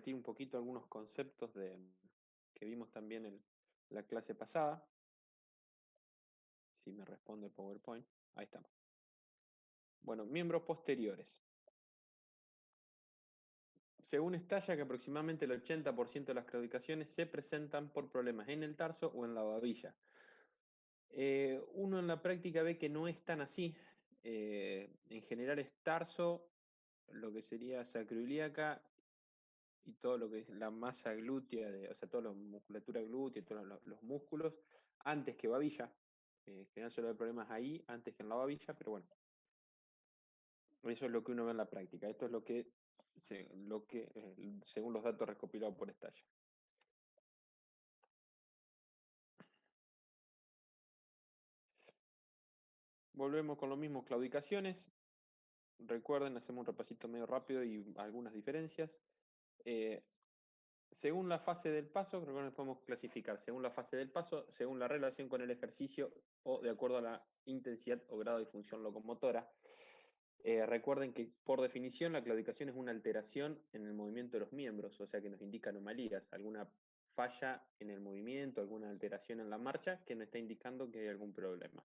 repetir un poquito algunos conceptos que vimos también en la clase pasada. Si me responde PowerPoint. Ahí estamos. Bueno, miembros posteriores. Según estalla que aproximadamente el 80% de las claudicaciones se presentan por problemas en el tarso o en la babilla. Uno en la práctica ve que no es tan así. En general es tarso, lo que sería sacroiliaca y todo lo que es la masa glútea, o sea, toda la musculatura glútea, todos los músculos, antes que babilla. En general suele haber problemas ahí antes que en la babilla, pero bueno, eso es lo que uno ve en la práctica. Esto es según los datos recopilados por Estalla. Volvemos con lo mismo, claudicaciones. Recuerden, hacemos un repasito medio rápido y algunas diferencias. Según la fase del paso, creo que nos podemos clasificar según la fase del paso, según la relación con el ejercicio o de acuerdo a la intensidad o grado de función locomotora. Recuerden que por definición la claudicación es una alteración en el movimiento de los miembros, o sea que nos indica anomalías, alguna falla en el movimiento, alguna alteración en la marcha que nos está indicando que hay algún problema.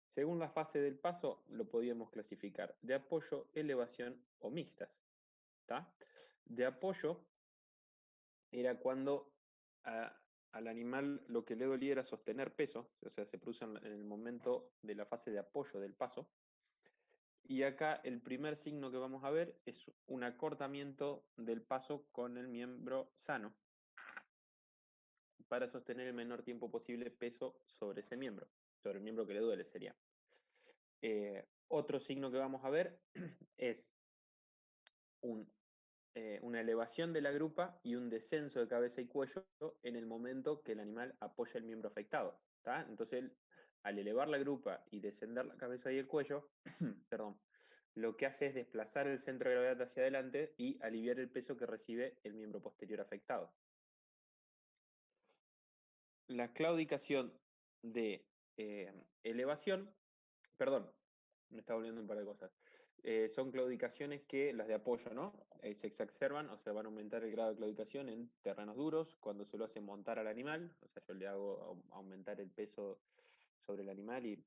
Según la fase del paso, lo podíamos clasificar de apoyo, elevación o mixtas. ¿Tá? De apoyo era cuando al animal lo que le dolía era sostener peso, o sea, se produce en el momento de la fase de apoyo del paso. Y acá el primer signo que vamos a ver es un acortamiento del paso con el miembro sano para sostener el menor tiempo posible peso sobre ese miembro, sobre el miembro que le duele sería. Otro signo que vamos a ver es una elevación de la grupa y un descenso de cabeza y cuello en el momento que el animal apoya el miembro afectado. ¿Tá? Entonces, al elevar la grupa y descender la cabeza y el cuello, perdón, lo que hace es desplazar el centro de gravedad hacia adelante y aliviar el peso que recibe el miembro posterior afectado. La claudicación de elevación, perdón, me está volviendo un par de cosas. Son claudicaciones que, las de apoyo, ¿no? Se exacerban, o sea, van a aumentar el grado de claudicación en terrenos duros, cuando se lo hace montar al animal, o sea, yo le hago aumentar el peso sobre el animal y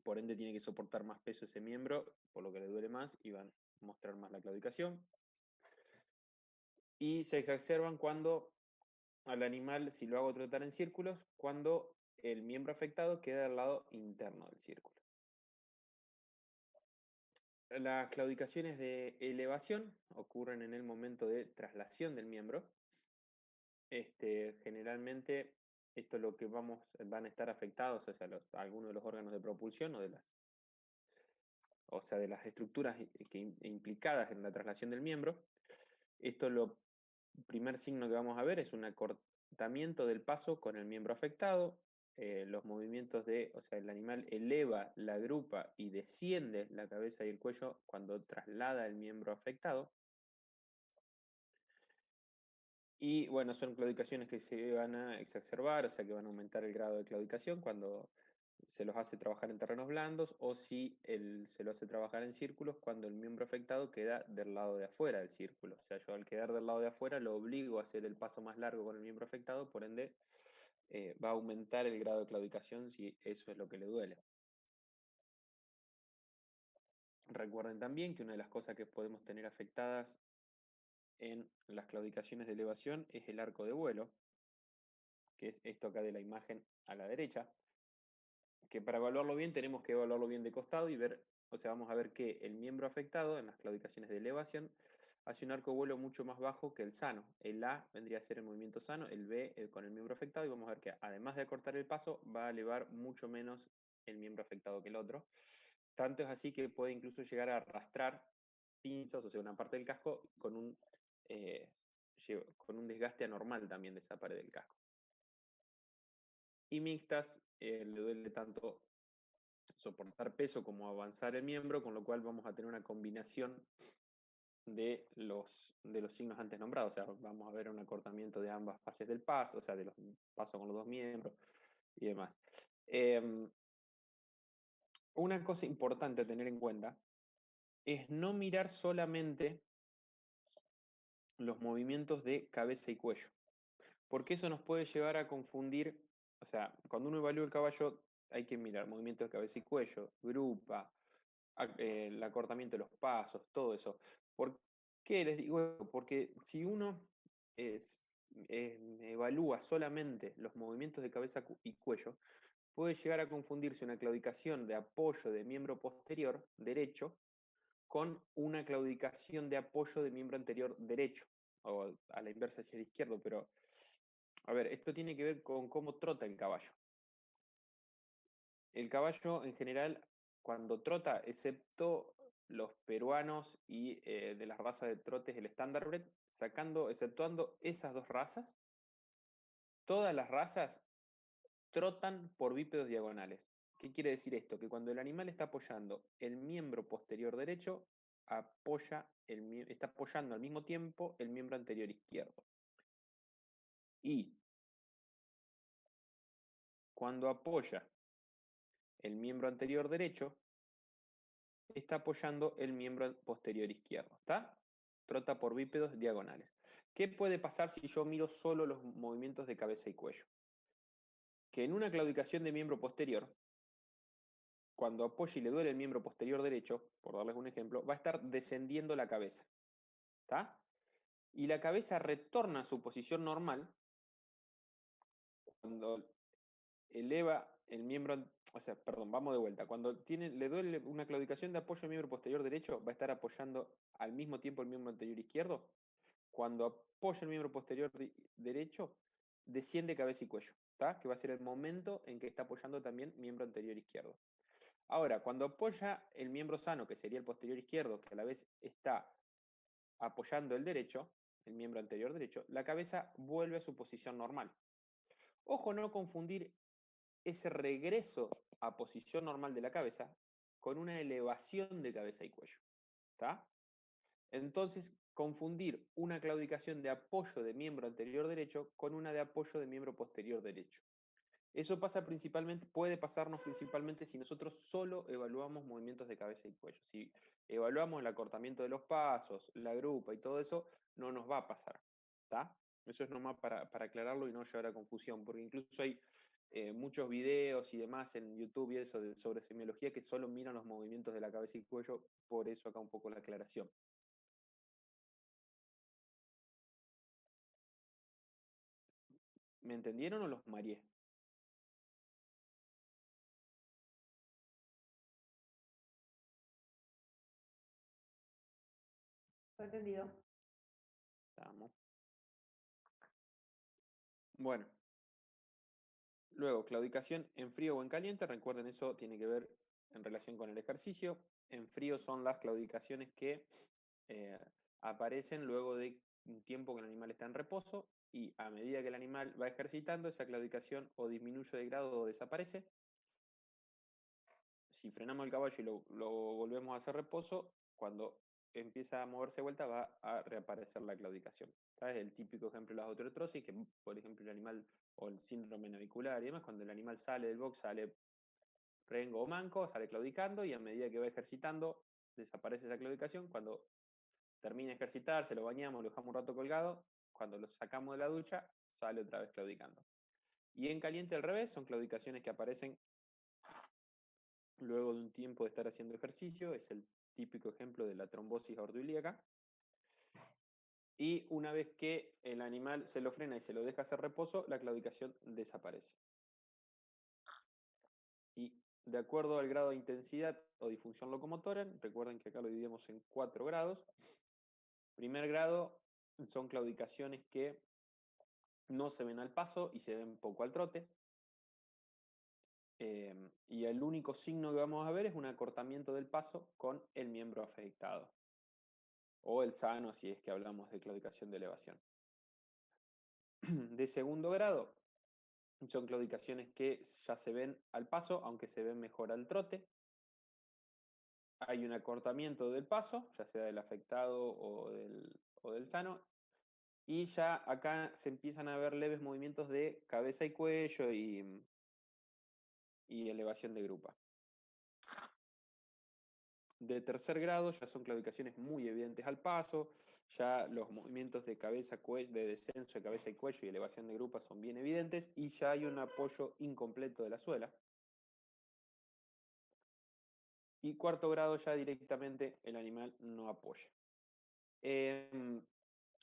por ende tiene que soportar más peso ese miembro, por lo que le duele más y van a mostrar más la claudicación. Y se exacerban cuando al animal, si lo hago trotar en círculos, cuando el miembro afectado queda al lado interno del círculo. Las claudicaciones de elevación ocurren en el momento de traslación del miembro. Generalmente, esto es lo que van a estar afectados, o sea, algunos de los órganos de propulsión de las estructuras implicadas en la traslación del miembro. Esto lo primer signo que vamos a ver es un acortamiento del paso con el miembro afectado. Los movimientos o sea, el animal eleva la grupa y desciende la cabeza y el cuello cuando traslada el miembro afectado. Y bueno, son claudicaciones que se van a exacerbar, o sea que van a aumentar el grado de claudicación cuando se los hace trabajar en terrenos blandos o si se lo hace trabajar en círculos cuando el miembro afectado queda del lado de afuera del círculo. O sea, yo al quedar del lado de afuera lo obligo a hacer el paso más largo con el miembro afectado, por ende va a aumentar el grado de claudicación si eso es lo que le duele. Recuerden también que una de las cosas que podemos tener afectadas en las claudicaciones de elevación es el arco de vuelo, que es esto acá de la imagen a la derecha, que para evaluarlo bien tenemos que evaluarlo bien de costado y ver, o sea, vamos a ver que el miembro afectado en las claudicaciones de elevación hace un arco de vuelo mucho más bajo que el sano. El A vendría a ser el movimiento sano, el B con el miembro afectado, y vamos a ver que además de acortar el paso, va a elevar mucho menos el miembro afectado que el otro. Tanto es así que puede incluso llegar a arrastrar pinzas, o sea, una parte del casco con un desgaste anormal también de esa pared del casco. Y mixtas, le duele tanto soportar peso como avanzar el miembro, con lo cual vamos a tener una combinación de los signos antes nombrados. O sea, vamos a ver un acortamiento de ambas fases del paso, o sea, de los pasos con los dos miembros y demás. Una cosa importante a tener en cuenta es no mirar solamente los movimientos de cabeza y cuello. Porque eso nos puede llevar a confundir, o sea, cuando uno evalúa el caballo hay que mirar movimientos de cabeza y cuello, grupa, el acortamiento de los pasos, todo eso. ¿Por qué les digo eso? Porque si uno es- evalúa solamente los movimientos de cabeza y cuello, puede llegar a confundirse una claudicación de apoyo de miembro posterior derecho con una claudicación de apoyo de miembro anterior derecho, o a la inversa hacia el izquierdo, pero a ver, esto tiene que ver con cómo trota el caballo. El caballo en general, cuando trota, excepto los peruanos y de las razas de trotes, el Standardbred, exceptuando esas dos razas, todas las razas trotan por bípedos diagonales. ¿Qué quiere decir esto? Que cuando el animal está apoyando el miembro posterior derecho, está apoyando al mismo tiempo el miembro anterior izquierdo. Y cuando apoya el miembro anterior derecho, está apoyando el miembro posterior izquierdo. ¿Está? Trota por bípedos diagonales. ¿Qué puede pasar si yo miro solo los movimientos de cabeza y cuello? Que en una claudicación de miembro posterior, cuando apoye y le duele el miembro posterior derecho, por darles un ejemplo, va a estar descendiendo la cabeza. ¿Está? Y la cabeza retorna a su posición normal cuando eleva el miembro, o sea, perdón, vamos de vuelta. Cuando le duele una claudicación de apoyo al miembro posterior derecho, va a estar apoyando al mismo tiempo el miembro anterior izquierdo. Cuando apoya el miembro posterior derecho, desciende cabeza y cuello, ¿está? Que va a ser el momento en que está apoyando también miembro anterior izquierdo. Ahora, cuando apoya el miembro sano, que sería el posterior izquierdo, que a la vez está apoyando el derecho, el miembro anterior derecho, la cabeza vuelve a su posición normal. Ojo, no confundir ese regreso a posición normal de la cabeza con una elevación de cabeza y cuello. ¿Está? Entonces, confundir una claudicación de apoyo de miembro anterior derecho con una de apoyo de miembro posterior derecho. Eso pasa principalmente, puede pasarnos principalmente si nosotros solo evaluamos movimientos de cabeza y cuello. Si evaluamos el acortamiento de los pasos, la grupa y todo eso, no nos va a pasar. ¿Está? Eso es nomás para aclararlo y no llevar a confusión, porque incluso hay muchos videos y demás en YouTube y eso sobre semiología que solo miran los movimientos de la cabeza y cuello, por eso acá un poco la aclaración. ¿Me entendieron o los mareé? ¿Lo entendido? Estamos. Bueno, luego, claudicación en frío o en caliente. Recuerden, eso tiene que ver en relación con el ejercicio. En frío son las claudicaciones que eh, aparecen luego de un tiempo que el animal está en reposo y a medida que el animal va ejercitando, esa claudicación o disminuye de grado o desaparece. Si frenamos el caballo y lo volvemos a hacer reposo, cuando empieza a moverse de vuelta va a reaparecer la claudicación. ¿Sabes? El típico ejemplo de las osteotrosis, que por ejemplo el animal, o el síndrome navicular y demás, cuando el animal sale del box, sale rengo o manco, sale claudicando y a medida que va ejercitando, desaparece esa claudicación. Cuando termina de ejercitar, se lo bañamos, lo dejamos un rato colgado, cuando lo sacamos de la ducha, sale otra vez claudicando. Y en caliente al revés, son claudicaciones que aparecen luego de un tiempo de estar haciendo ejercicio, es el típico ejemplo de la trombosis aortoilíaca. Y una vez que el animal se lo frena y se lo deja hacer reposo, la claudicación desaparece. Y de acuerdo al grado de intensidad o disfunción locomotora, recuerden que acá lo dividimos en 4 grados. Primer grado son claudicaciones que no se ven al paso y se ven poco al trote. Y el único signo que vamos a ver es un acortamiento del paso con el miembro afectado. O el sano si es que hablamos de claudicación de elevación. De segundo grado son claudicaciones que ya se ven al paso, aunque se ven mejor al trote. Hay un acortamiento del paso, ya sea del afectado o del sano, y ya acá se empiezan a ver leves movimientos de cabeza y cuello y elevación de grupa. De tercer grado ya son claudicaciones muy evidentes al paso, ya los movimientos de cabeza, cuello, de descenso de cabeza y cuello y elevación de grupa son bien evidentes y ya hay un apoyo incompleto de la suela. Y cuarto grado ya directamente el animal no apoya. Eh,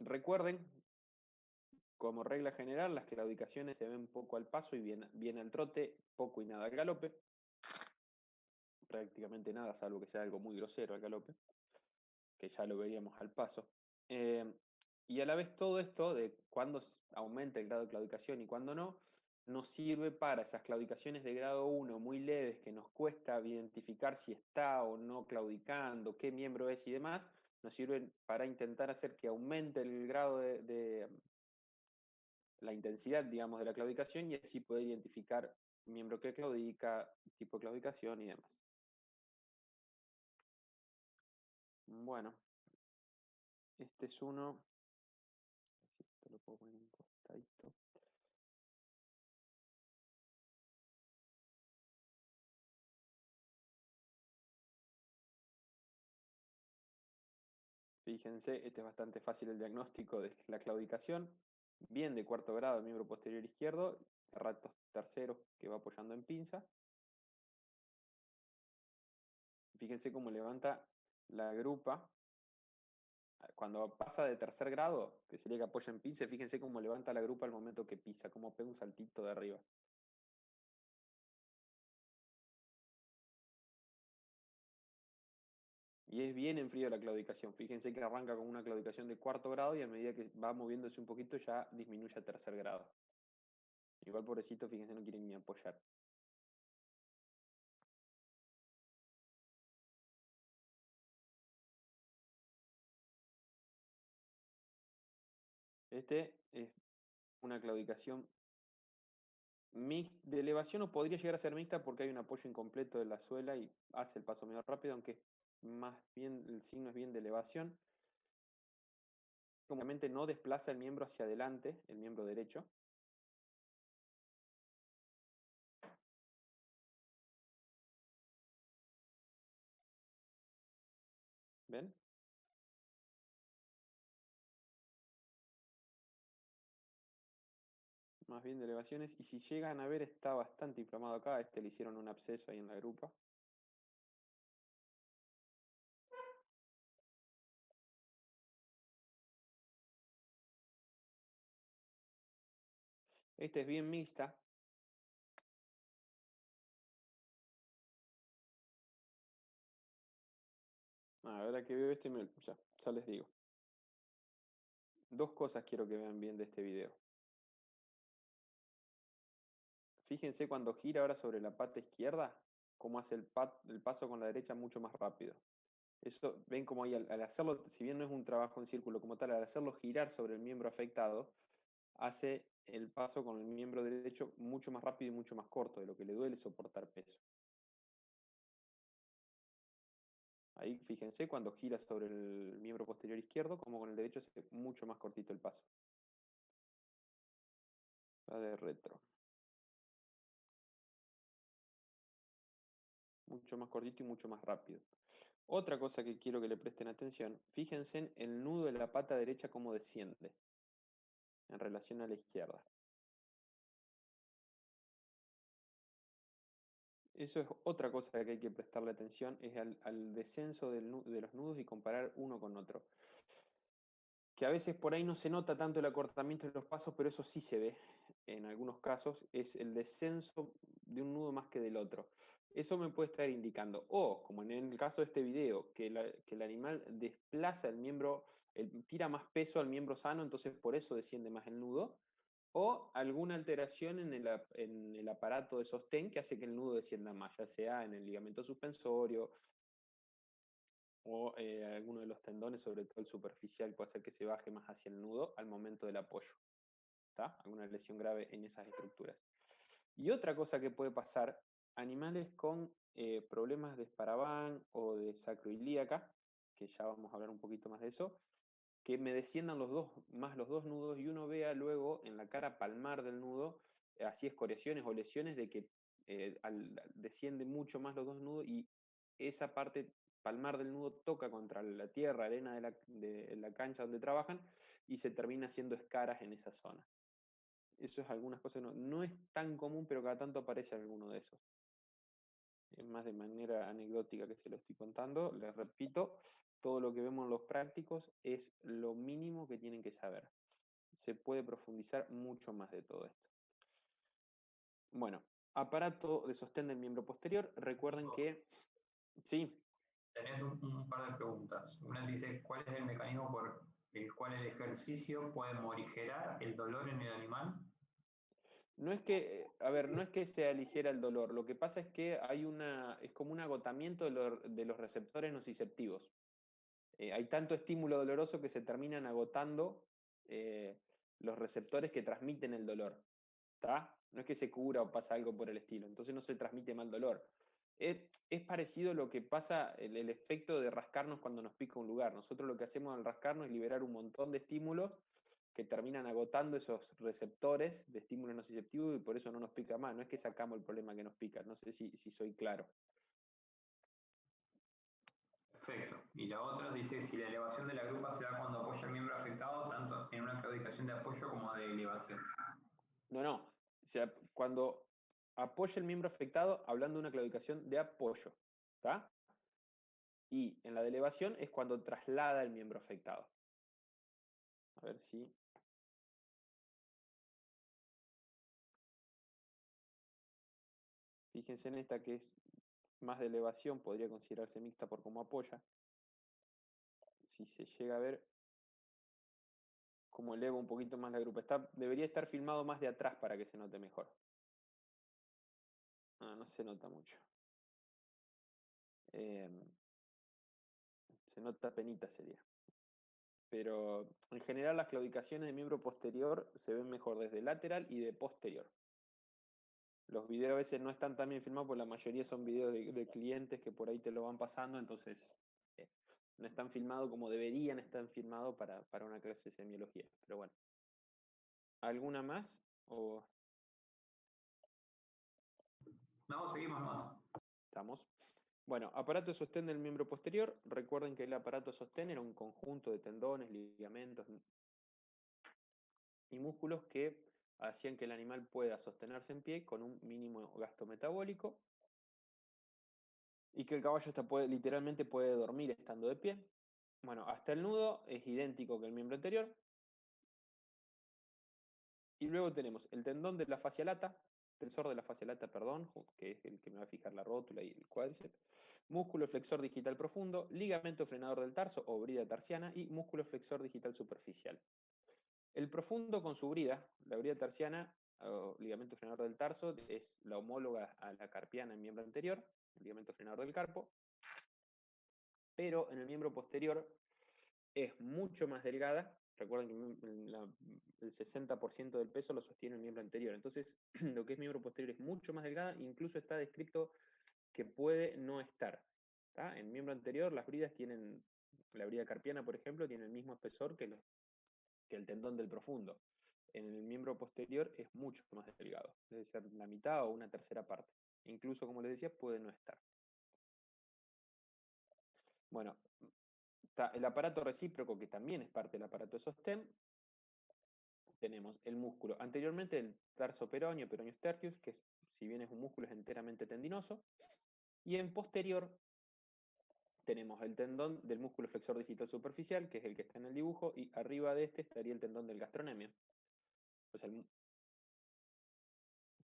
Recuerden, como regla general, las claudicaciones se ven poco al paso y bien al trote, poco y nada al galope. Prácticamente nada, salvo que sea algo muy grosero al galope, que ya lo veríamos al paso. Eh, y a la vez todo esto de cuándo aumenta el grado de claudicación y cuándo no, nos sirve para esas claudicaciones de grado 1 muy leves que nos cuesta identificar si está o no claudicando, qué miembro es y demás, nos sirven para intentar hacer que aumente el grado de la intensidad, digamos, de la claudicación y así poder identificar miembro que claudica, tipo de claudicación y demás. Bueno, este es uno. Así, esto lo puedo poner un costadito. Fíjense, este es bastante fácil el diagnóstico de la claudicación. Bien de cuarto grado el miembro posterior izquierdo, a ratos terceros que va apoyando en pinza. Fíjense cómo levanta la grupa. Cuando pasa de tercer grado, que sería que apoya en pinza, fíjense cómo levanta la grupa al momento que pisa, cómo pega un saltito de arriba. Y es bien en frío la claudicación. Fíjense que arranca con una claudicación de cuarto grado y a medida que va moviéndose un poquito ya disminuye a tercer grado. Igual pobrecito, fíjense, no quiere ni apoyar. Este es una claudicación de elevación, o podría llegar a ser mixta porque hay un apoyo incompleto de la suela y hace el paso medio rápido, aunque más bien el signo es bien de elevación. Obviamente no desplaza el miembro hacia adelante, el miembro derecho. ¿Ven? Más bien de elevaciones. Y si llegan a ver, está bastante inflamado acá. A este le hicieron un absceso ahí en la grupa. Este es bien mixta. Ahora que veo este, ya les digo. Dos cosas quiero que vean bien de este video. Fíjense cuando gira ahora sobre la pata izquierda, cómo hace el paso con la derecha mucho más rápido. Eso, ven como ahí al hacerlo, si bien no es un trabajo en círculo como tal, al hacerlo girar sobre el miembro afectado, hace el paso con el miembro derecho mucho más rápido y mucho más corto, de lo que le duele soportar peso. Ahí fíjense cuando gira sobre el miembro posterior izquierdo, como con el derecho hace mucho más cortito el paso. Va de retro. Mucho más cortito y mucho más rápido. Otra cosa que quiero que le presten atención, fíjense en el nudo de la pata derecha cómo desciende en relación a la izquierda. Eso es otra cosa que hay que prestarle atención, es al descenso de los nudos y comparar uno con otro. Que a veces por ahí no se nota tanto el acortamiento de los pasos, pero eso sí se ve en algunos casos, es el descenso de un nudo más que del otro. Eso me puede estar indicando, o como en el caso de este video, que el animal desplaza el miembro, tira más peso al miembro sano, entonces por eso desciende más el nudo, o alguna alteración en el aparato de sostén que hace que el nudo descienda más, ya sea en el ligamento suspensorio o alguno de los tendones, sobre todo el superficial, puede hacer que se baje más hacia el nudo al momento del apoyo. ¿Está? Alguna lesión grave en esas estructuras. Y otra cosa que puede pasar, animales con problemas de esparavan o de sacroilíaca, que ya vamos a hablar un poquito más de eso, que me desciendan más los dos nudos y uno vea luego en la cara palmar del nudo, así escoriaciones o lesiones de que desciende mucho más los dos nudos y esa parte palmar del nudo toca contra la tierra, arena de la cancha donde trabajan y se termina haciendo escaras en esa zona. Eso es algunas cosas, no es tan común, pero cada tanto aparece alguno de esos. Es más de manera anecdótica que se lo estoy contando. Les repito, todo lo que vemos en los prácticos es lo mínimo que tienen que saber. Se puede profundizar mucho más de todo esto. Bueno, aparato de sostén del miembro posterior. Recuerden que... Sí. Tenés un par de preguntas. Una dice, ¿cuál es el mecanismo por el cual el ejercicio puede morigerar el dolor en el animal? No es que, a ver, no es que se aligera el dolor, lo que pasa es que es como un agotamiento de los receptores nociceptivos. Hay tanto estímulo doloroso que se terminan agotando eh, los receptores que transmiten el dolor. ¿Está? No es que se cura o pasa algo por el estilo, entonces no se transmite mal dolor. Es parecido a lo que pasa, el efecto de rascarnos cuando nos pica un lugar. Nosotros lo que hacemos al rascarnos es liberar un montón de estímulos que terminan agotando esos receptores de estímulo nociceptivo y por eso no nos pica más. No es que sacamos el problema que nos pica, no sé si soy claro. Perfecto. Y la otra dice, si la elevación de la grupa se da cuando apoya el miembro afectado, tanto en una claudicación de apoyo como de elevación. No. O sea, cuando apoya el miembro afectado, hablando de una claudicación de apoyo. ¿Está? Y en la de elevación es cuando traslada el miembro afectado. A ver si... Fíjense en esta que es más de elevación, podría considerarse mixta por cómo apoya. Si se llega a ver cómo eleva un poquito más la grupa. Debería estar filmado más de atrás para que se note mejor. No se nota mucho. Se nota penita sería. Pero en general las claudicaciones de miembro posterior se ven mejor desde lateral y de posterior. Los videos a veces no están tan bien filmados, porque la mayoría son videos de clientes que por ahí te lo van pasando, entonces eh, no están filmados como deberían estar filmados para una clase de semiología. Pero bueno. ¿Alguna más? ¿O No, seguimos más. estamos? Bueno, aparato de sostén del miembro posterior. Recuerden que el aparato de sostén era un conjunto de tendones, ligamentos y músculos que hacían que el animal pueda sostenerse en pie con un mínimo gasto metabólico y que el caballo literalmente puede dormir estando de pie. Bueno, hasta el nudo es idéntico que el miembro anterior. Y luego tenemos el tendón de la fascia lata, tensor de la fascia lata, perdón, que es el que me va a fijar la rótula y el cuádriceps, músculo flexor digital profundo, ligamento frenador del tarso o brida tarsiana y músculo flexor digital superficial. El profundo con su brida, la brida tarsiana o ligamento frenador del tarso, es la homóloga a la carpiana en miembro anterior, el ligamento frenador del carpo, pero en el miembro posterior es mucho más delgada. Recuerden que el 60% del peso lo sostiene el miembro anterior. Entonces, lo que es miembro posterior es mucho más delgada, incluso está descrito que puede no estar. ¿Tá? En miembro anterior, las bridas tienen, la brida carpiana, por ejemplo, tiene el mismo espesor que el tendón del profundo. En el miembro posterior es mucho más delgado, debe ser la mitad o una tercera parte. Incluso, como les decía, puede no estar. Bueno, está el aparato recíproco, que también es parte del aparato de sostén. Tenemos el músculo anteriormente el tarso peroneo, peroneus tertius, que si bien es un músculo es enteramente tendinoso, y en posterior tenemos el tendón del músculo flexor digital superficial, que es el que está en el dibujo, y arriba de este estaría el tendón del gastrocnemio. O sea,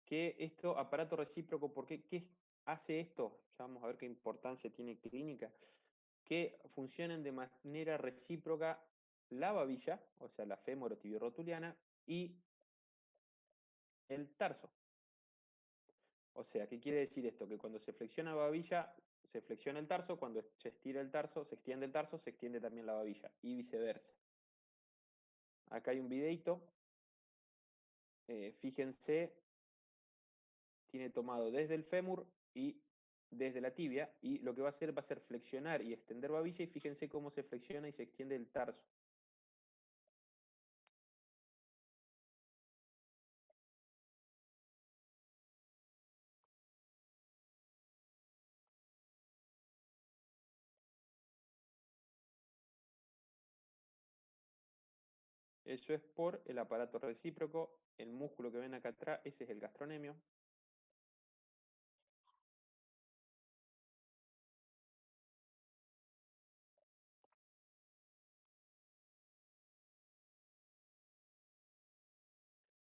¿qué esto, aparato recíproco, por qué hace esto? Ya vamos a ver qué importancia tiene clínica. Que funcionen de manera recíproca la babilla, o sea, la femorotibiorrotuliana, y el tarso. O sea, ¿qué quiere decir esto? Que cuando se flexiona la babilla, se flexiona el tarso, cuando se estira el tarso, se extiende el tarso, se extiende también la babilla, y viceversa. Acá hay un videito, fíjense, tiene tomado desde el fémur y desde la tibia, y lo que va a ser flexionar y extender babilla, y fíjense cómo se flexiona y se extiende el tarso. Eso es por el aparato recíproco, el músculo que ven acá atrás, ese es el gastrocnemio.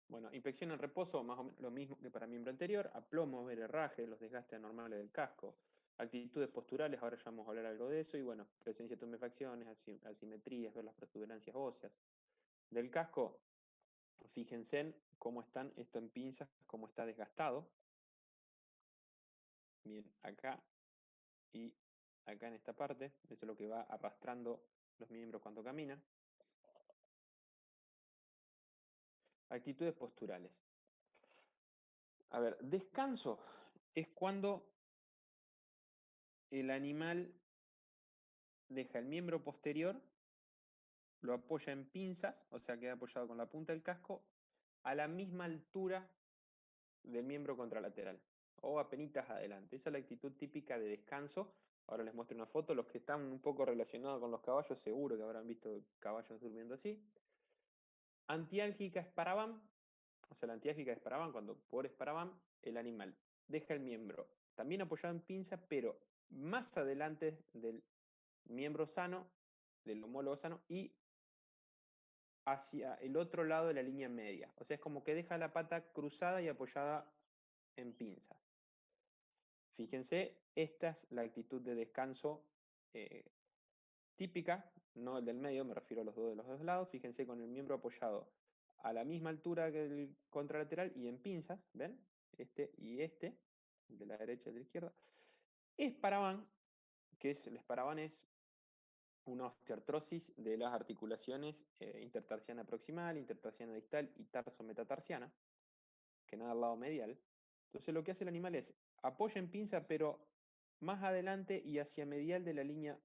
Bueno, inspección en reposo, más o menos lo mismo que para miembro anterior, aplomo, ver herraje, los desgastes anormales del casco, actitudes posturales, ahora ya vamos a hablar algo de eso, y bueno, presencia de tumefacciones, asimetrías, ver las protuberancias óseas. Del casco, fíjense en cómo están esto en pinzas, cómo está desgastado. Bien, acá y acá en esta parte, eso es lo que va arrastrando los miembros cuando caminan. Actitudes posturales. A ver, descanso es cuando el animal deja el miembro posterior, lo apoya en pinzas, o sea, queda apoyado con la punta del casco, a la misma altura del miembro contralateral, o apenitas adelante. Esa es la actitud típica de descanso. Ahora les muestro una foto. Los que están un poco relacionados con los caballos, seguro que habrán visto caballos durmiendo así. Antiálgica Esparavan, o sea, la antiálgica Esparavan, cuando por Esparavan, el animal deja el miembro también apoyado en pinza, pero más adelante del miembro sano, del homólogo sano, y hacia el otro lado de la línea media. O sea, es como que deja la pata cruzada y apoyada en pinzas. Fíjense, esta es la actitud de descanso eh, típica, no el del medio, me refiero a los dos de los dos lados. Fíjense con el miembro apoyado a la misma altura que el contralateral y en pinzas, ¿ven? Este y este, de la derecha y de la izquierda. Esparavan, que es el esparavan es una osteoartrosis de las articulaciones intertarsiana proximal, intertarsiana distal y tarso-metatarsiana, que nada al lado medial. Entonces lo que hace el animal es apoya en pinza, pero más adelante y hacia medial de la línea,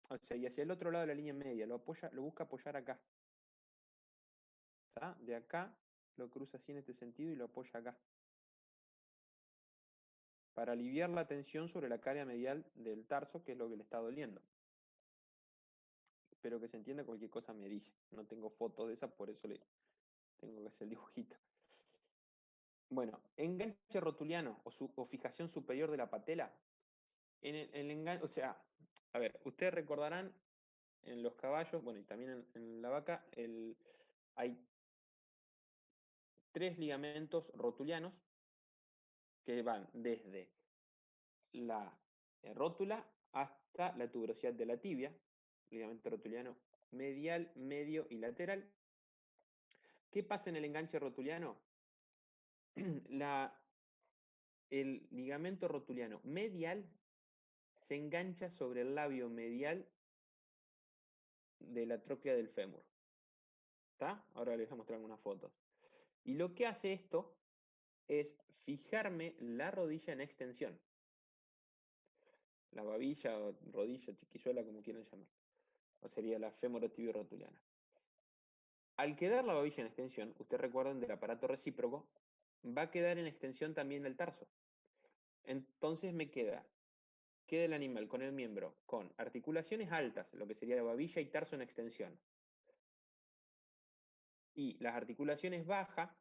o sea, y hacia el otro lado de la línea media, lo apoya, lo busca apoyar acá. ¿Está? De acá lo cruza así en este sentido y lo apoya acá. Para aliviar la tensión sobre la carga medial del tarso, que es lo que le está doliendo. Espero que se entienda, cualquier cosa me dice. No tengo fotos de esa, por eso le tengo que hacer el dibujito. Bueno, enganche rotuliano o fijación superior de la patela. En el enganche, o sea, a ver, ustedes recordarán en los caballos, bueno, y también en la vaca, hay tres ligamentos rotulianos que van desde la rótula hasta la tuberosidad de la tibia, ligamento rotuliano medial, medio y lateral. ¿Qué pasa en el enganche rotuliano? El ligamento rotuliano medial se engancha sobre el labio medial de la tróclea del fémur. ¿Está? Ahora les voy a mostrar algunas fotos. Y lo que hace esto es fijarme la rodilla en extensión. La babilla o rodilla, chiquizuela, como quieran llamar. O sería la femorotibio-rotuliana. Al quedar la babilla en extensión, ustedes recuerdan del aparato recíproco, va a quedar en extensión también el tarso. Entonces queda el animal con el miembro con articulaciones altas, lo que sería babilla y tarso en extensión. Y las articulaciones bajas,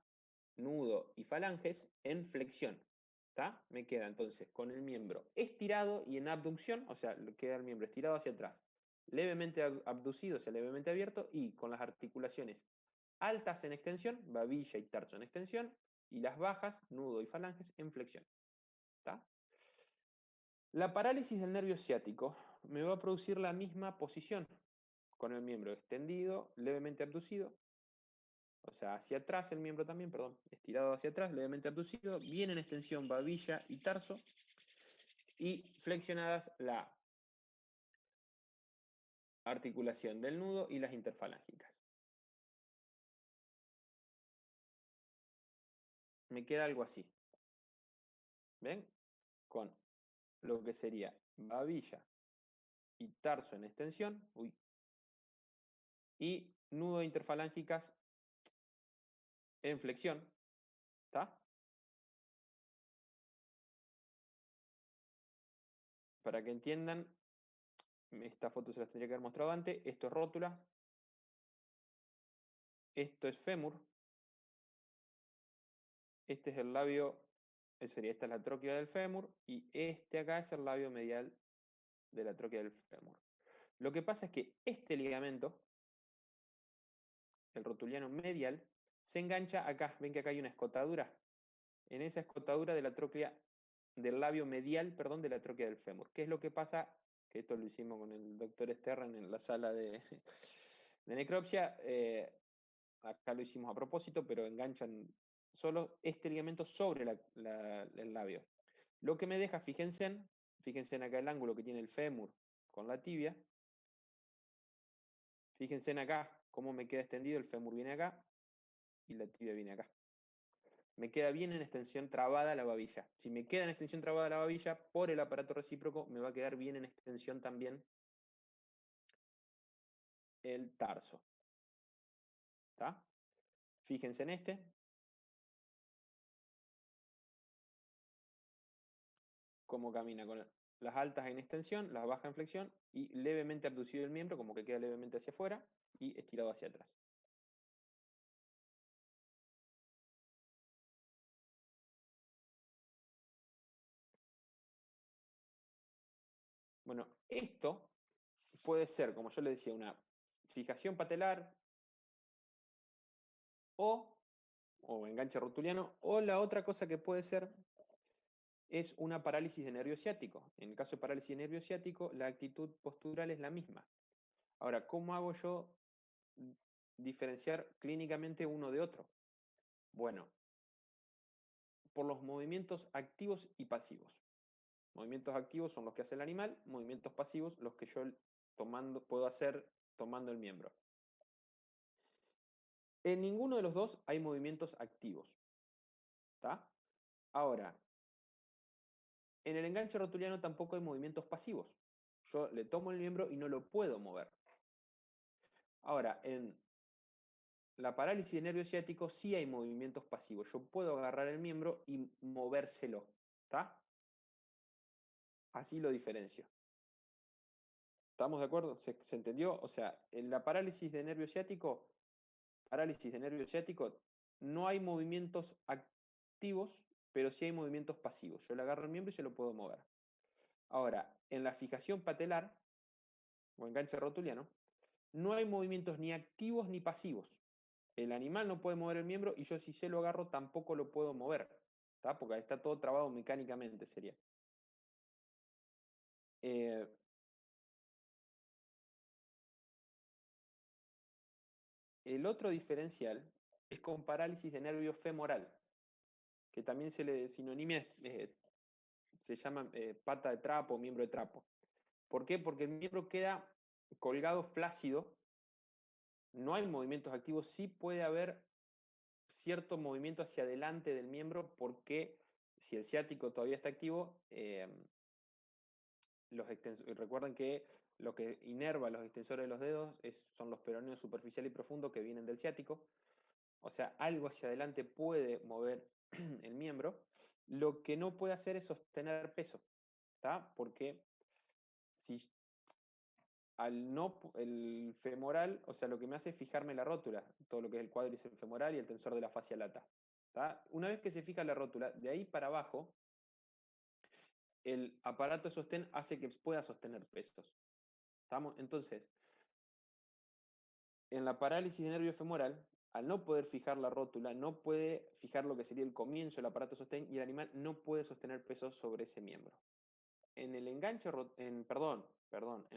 nudo y falanges, en flexión. ¿Está? Me queda entonces con el miembro estirado y en abducción, o sea, queda el miembro estirado hacia atrás, levemente abducido, o sea, levemente abierto, y con las articulaciones altas en extensión, babilla y tarso en extensión, y las bajas, nudo y falanges, en flexión. ¿Está? La parálisis del nervio ciático me va a producir la misma posición, con el miembro extendido, levemente abducido, o sea, hacia atrás el miembro también, perdón, estirado hacia atrás, levemente abducido, bien en extensión babilla y tarso, y flexionadas la articulación del nudo y las interfalángicas. Me queda algo así. ¿Ven? Con lo que sería babilla y tarso en extensión, y nudo e interfalángicas en flexión. ¿Está? Para que entiendan, esta foto se las tendría que haber mostrado antes. Esto es rótula. Esto es fémur. Este es el labio, esta es la tróquea del fémur, y este acá es el labio medial de la tróquea del fémur. Lo que pasa es que este ligamento, el rotuliano medial, se engancha acá. Ven que acá hay una escotadura. En esa escotadura de la tróquea, del labio medial, perdón, de la tróquea del fémur. ¿Qué es lo que pasa? Que esto lo hicimos con el doctor Sterran en la sala de necropsia. Acá lo hicimos a propósito, pero enganchan solo este ligamento sobre el labio. Lo que me deja, fíjense en acá el ángulo que tiene el fémur con la tibia. Fíjense en acá cómo me queda extendido, el fémur viene acá y la tibia viene acá. Me queda bien en extensión trabada la babilla. Si me queda en extensión trabada la babilla, por el aparato recíproco me va a quedar bien en extensión también el tarso. ¿Está? Fíjense en este. Cómo camina con las altas en extensión, las bajas en flexión y levemente abducido el miembro, como que queda levemente hacia afuera y estirado hacia atrás. Bueno, esto puede ser, como yo le decía, una fijación patelar o enganche rotuliano, o la otra cosa que puede ser es una parálisis de nervio ciático. En el caso de parálisis de nervio ciático, la actitud postural es la misma. Ahora, ¿cómo hago yo diferenciar clínicamente uno de otro? Bueno, por los movimientos activos y pasivos. Movimientos activos son los que hace el animal, movimientos pasivos los que yo puedo hacer tomando el miembro. En ninguno de los dos hay movimientos activos. ¿Está? Ahora, en el enganche rotuliano tampoco hay movimientos pasivos. Yo le tomo el miembro y no lo puedo mover. Ahora, en la parálisis de nervio ciático sí hay movimientos pasivos. Yo puedo agarrar el miembro y movérselo. ¿Está? Así lo diferencio. ¿Estamos de acuerdo? ¿Se entendió? O sea, en la parálisis de nervio ciático, no hay movimientos activos, pero sí hay movimientos pasivos. Yo le agarro el miembro y se lo puedo mover. Ahora, en la fijación patelar o enganche rotuliano, no hay movimientos ni activos ni pasivos. El animal no puede mover el miembro y yo si se lo agarro tampoco lo puedo mover. ¿Está? Porque está todo trabado mecánicamente, sería. El otro diferencial es con parálisis de nervio femoral, que también se le sinonimia, se llama pata de trapo, miembro de trapo. ¿Por qué? Porque el miembro queda colgado flácido, no hay movimientos activos, sí puede haber cierto movimiento hacia adelante del miembro porque si el ciático todavía está activo, recuerden que lo que inerva los extensores de los dedos son los peroneos superficial y profundo que vienen del ciático. O sea, algo hacia adelante puede mover el miembro. Lo que no puede hacer es sostener peso, ¿está? Porque si el femoral, o sea, lo que me hace es fijarme la rótula, todo lo que es el cuádriceps femoral y el tensor de la fascia lata. ¿Tá? Una vez que se fija la rótula, de ahí para abajo, el aparato de sostén hace que pueda sostener pesos. ¿Estamos? Entonces, en la parálisis de nervio femoral, al no poder fijar la rótula, no puede fijar lo que sería el comienzo del aparato de sostén y el animal no puede sostener pesos sobre ese miembro. En el enganche, en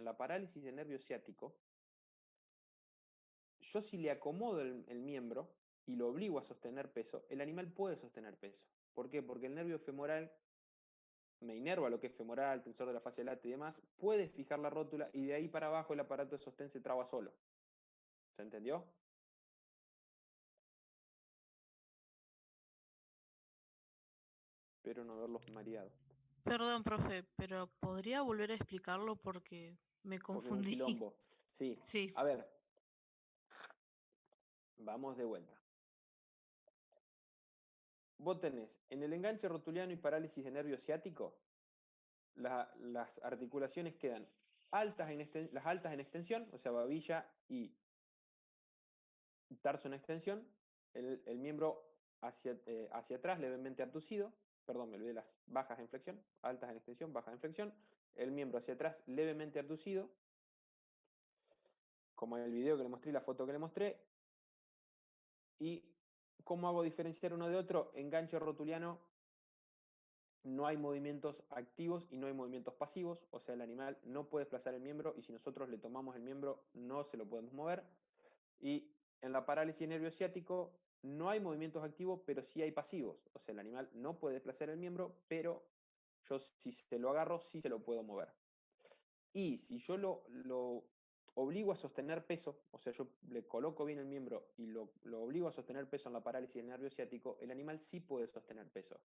la parálisis de nervio ciático, yo si le acomodo el miembro y lo obligo a sostener peso, el animal puede sostener peso. ¿Por qué? Porque el nervio femoral me inerva lo que es femoral, tensor de la fascia lata y demás, puede fijar la rótula y de ahí para abajo el aparato de sostén se traba solo. ¿Se entendió? Espero no haberlos mareado. Perdón, profe, pero ¿podría volver a explicarlo porque me Porque es un confundí? quilombo. Sí. Sí, A ver, vamos de vuelta. Vos tenés en el enganche rotuliano y parálisis de nervio ciático, las articulaciones quedan las altas en extensión, o sea, babilla y tarso en extensión, el miembro hacia atrás levemente abducido, perdón, me olvidé las bajas en flexión, altas en extensión, bajas en flexión, el miembro hacia atrás levemente abducido, como en el video que le mostré, la foto que le mostré. ¿Y cómo hago diferenciar uno de otro? Enganche rotuliano, no hay movimientos activos y no hay movimientos pasivos, o sea, el animal no puede desplazar el miembro y si nosotros le tomamos el miembro no se lo podemos mover. Y en la parálisis nervio ciático no hay movimientos activos, pero sí hay pasivos, o sea, el animal no puede desplazar el miembro, pero yo si se lo agarro sí se lo puedo mover. Y si yo lo obligo a sostener peso, o sea, yo le coloco bien el miembro y lo obligo a sostener peso en la parálisis del nervio ciático, el animal sí puede sostener peso.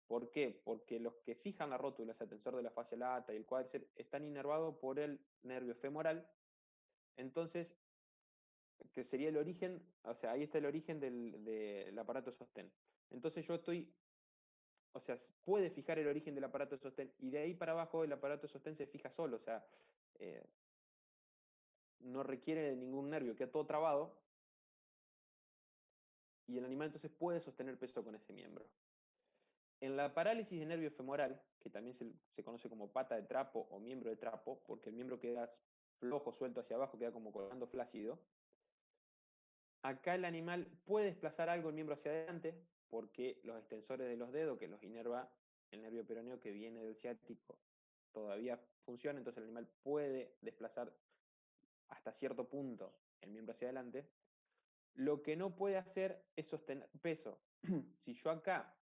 ¿Por qué? Porque los que fijan la rótula, ese tensor de la fascia lata y el cuádriceps, están inervados por el nervio femoral. Entonces, que sería el origen, o sea, ahí está el origen del aparato de sostén. Entonces yo estoy, o sea, puede fijar el origen del aparato de sostén y de ahí para abajo el aparato de sostén se fija solo, o sea, eh, no requiere de ningún nervio, queda todo trabado y el animal entonces puede sostener peso con ese miembro. En la parálisis de nervio femoral, que también se conoce como pata de trapo o miembro de trapo, porque el miembro queda flojo, suelto hacia abajo, queda como colgando flácido, acá el animal puede desplazar algo el miembro hacia adelante, porque los extensores de los dedos, que los inerva el nervio peroneo que viene del ciático, todavía funciona, entonces el animal puede desplazar hasta cierto punto el miembro hacia adelante. Lo que no puede hacer es sostener peso. Si yo acá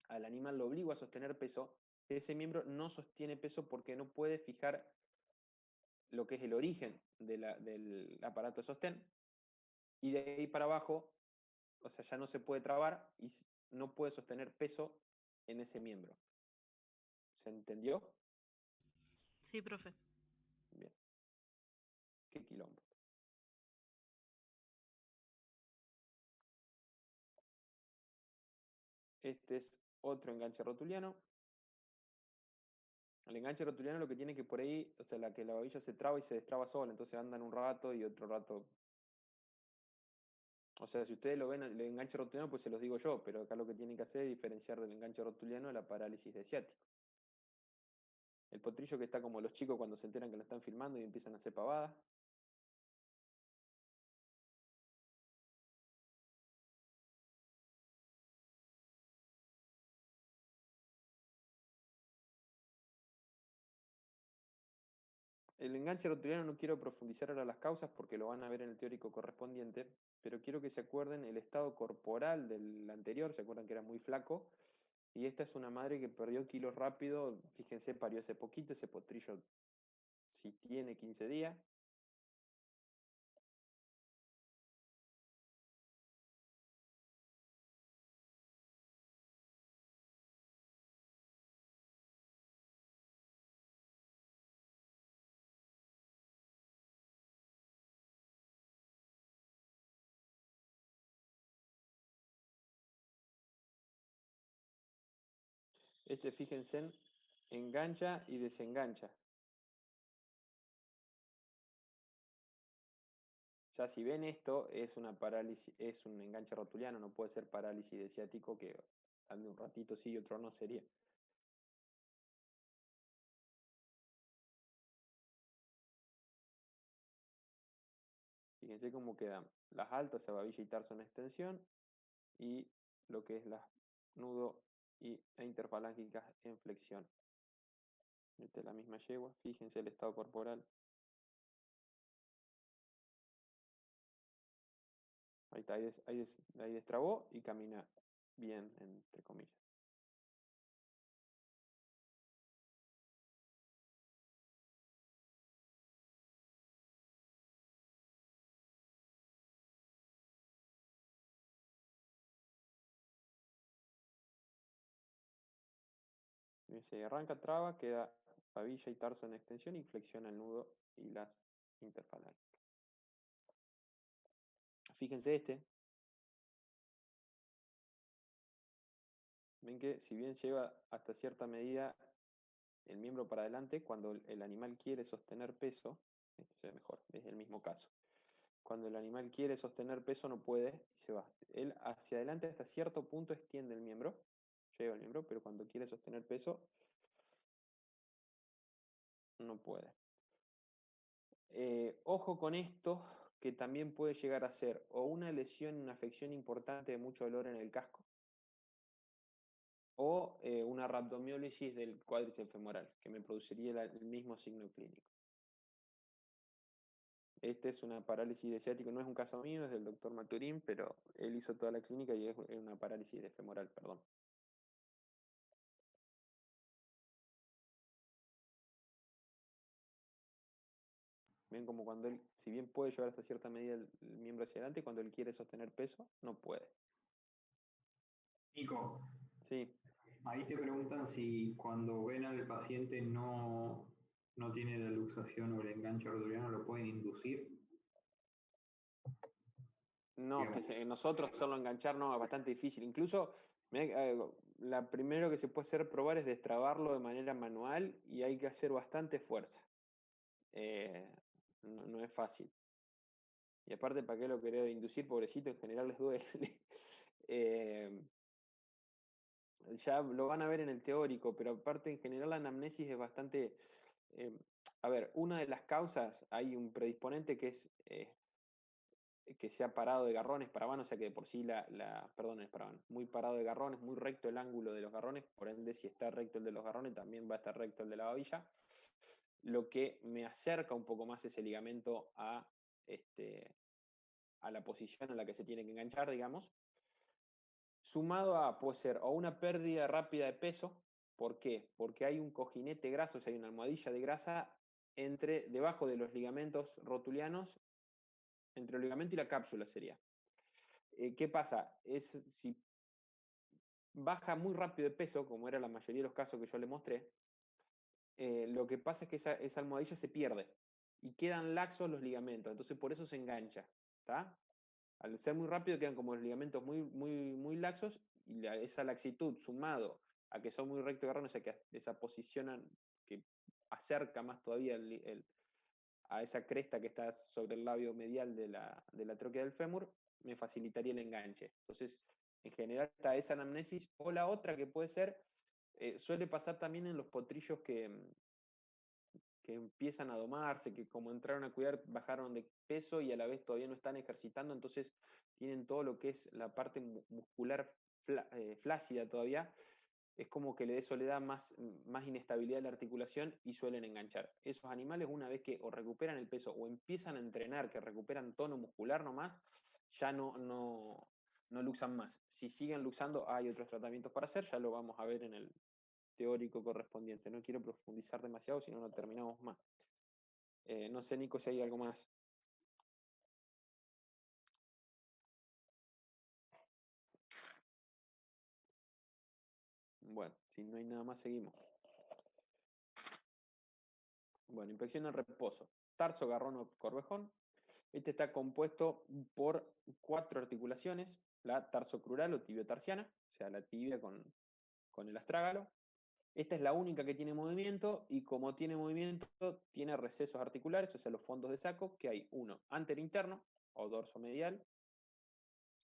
al animal lo obligo a sostener peso, ese miembro no sostiene peso porque no puede fijar lo que es el origen del aparato de sostén. Y de ahí para abajo, o sea, ya no se puede trabar y no puede sostener peso en ese miembro. ¿Se entendió? Sí, profe. Bien. Qué quilombo. Este es otro enganche rotuliano. El enganche rotuliano lo que tiene que por ahí, o sea, la babilla se traba y se destraba sola, entonces andan un rato y otro rato. O sea, si ustedes lo ven, el enganche rotuliano, pues se los digo yo, pero acá lo que tienen que hacer es diferenciar del enganche rotuliano de la parálisis de ciático. El potrillo que está como los chicos cuando se enteran que lo están filmando y empiezan a hacer pavadas. El enganche rotuliano no quiero profundizar ahora las causas porque lo van a ver en el teórico correspondiente, pero quiero que se acuerden el estado corporal del anterior, se acuerdan que era muy flaco, y esta es una madre que perdió kilos rápido, fíjense, parió hace poquito, ese potrillo si tiene 15 días. Este, fíjense, engancha y desengancha. Ya si ven esto, es una parálisis, es un enganche rotuliano, no puede ser parálisis de ciático que ande un ratito sí y otro no sería. Fíjense cómo quedan las altas, babilla y tarso en extensión, y lo que es las nudo e interfalángicas en flexión. Esta es la misma yegua, fíjense el estado corporal. Ahí está, ahí destrabó y camina bien, entre comillas. Se arranca, traba, queda babilla y tarso en extensión y flexiona el nudo y las interfalángicas. Fíjense este. Ven que si bien lleva hasta cierta medida el miembro para adelante, cuando el animal quiere sostener peso, este se ve mejor, es el mismo caso. Cuando el animal quiere sostener peso no puede y se va. Él hacia adelante hasta cierto punto extiende el miembro, lleva el miembro, pero cuando quiere sostener peso no puede. Ojo con esto, que también puede llegar a ser o una lesión, una afección importante de mucho dolor en el casco, o una rhabdomiólisis del cuádriceps femoral, que me produciría el mismo signo clínico. Este es una parálisis de ciático, no es un caso mío, es del doctor Maturín, pero él hizo toda la clínica y es una parálisis de femoral, perdón. Ven como cuando él, si bien puede llevar hasta cierta medida el miembro hacia adelante, cuando él quiere sostener peso, no puede. Nico, Sí, ahí te preguntan si cuando ven al paciente no tiene la luxación o el enganche arterial, ¿lo pueden inducir? no, Digamos, nosotros hacerlo enganchar no, es bastante difícil. Incluso, la primero que se puede hacer probar es destrabarlo de manera manual y hay que hacer bastante fuerza. No es fácil. Y aparte, ¿para qué lo quería inducir? Pobrecito, en general les duele. Eh, ya lo van a ver en el teórico, pero aparte en general la anamnesis es bastante... a ver, una de las causas, hay un predisponente que es que sea parado de garrones para o sea que de por sí perdón, es paravano, muy parado de garrones, muy recto el ángulo de los garrones, por ende si está recto el de los garrones también va a estar recto el de la babilla, lo que me acerca un poco más ese ligamento a la posición en la que se tiene que enganchar, digamos, sumado a, puede ser, o una pérdida rápida de peso. ¿Por qué? Porque hay un cojinete graso, o sea, hay una almohadilla de grasa debajo de los ligamentos rotulianos, entre el ligamento y la cápsula sería. ¿Qué pasa? Si baja muy rápido de peso, como era la mayoría de los casos que yo le mostré, lo que pasa es que esa almohadilla se pierde y quedan laxos los ligamentos, entonces por eso se engancha. ¿Está? Al ser muy rápido quedan como los ligamentos muy laxos y esa laxitud sumado a que son muy recto de garrón, o sea que esa posición que acerca más todavía a esa cresta que está sobre el labio medial de la tróquea del fémur, me facilitaría el enganche. Entonces, en general está esa anamnesis, o la otra que puede ser, suele pasar también en los potrillos que empiezan a domarse, que como entraron a cuidar bajaron de peso y a la vez todavía no están ejercitando, entonces tienen todo lo que es la parte muscular flácida todavía, es como que eso le da más inestabilidad a la articulación y suelen enganchar. Esos animales, una vez que o recuperan el peso o empiezan a entrenar, que recuperan tono muscular nomás, ya no luxan más. Si siguen luxando, hay otros tratamientos para hacer, ya lo vamos a ver en el teórico correspondiente. No quiero profundizar demasiado, si no, no terminamos más. No sé, Nico, si hay algo más. Bueno, si no hay nada más, seguimos. Bueno, infección en reposo. Tarso, garrón o corvejón. Este está compuesto por 4 articulaciones, la tarsocrural o tibiotarsiana, o sea, la tibia con el astrágalo. Esta es la única que tiene movimiento y como tiene movimiento, tiene recesos articulares, o sea, los fondos de saco, que hay uno anterinterno o dorso medial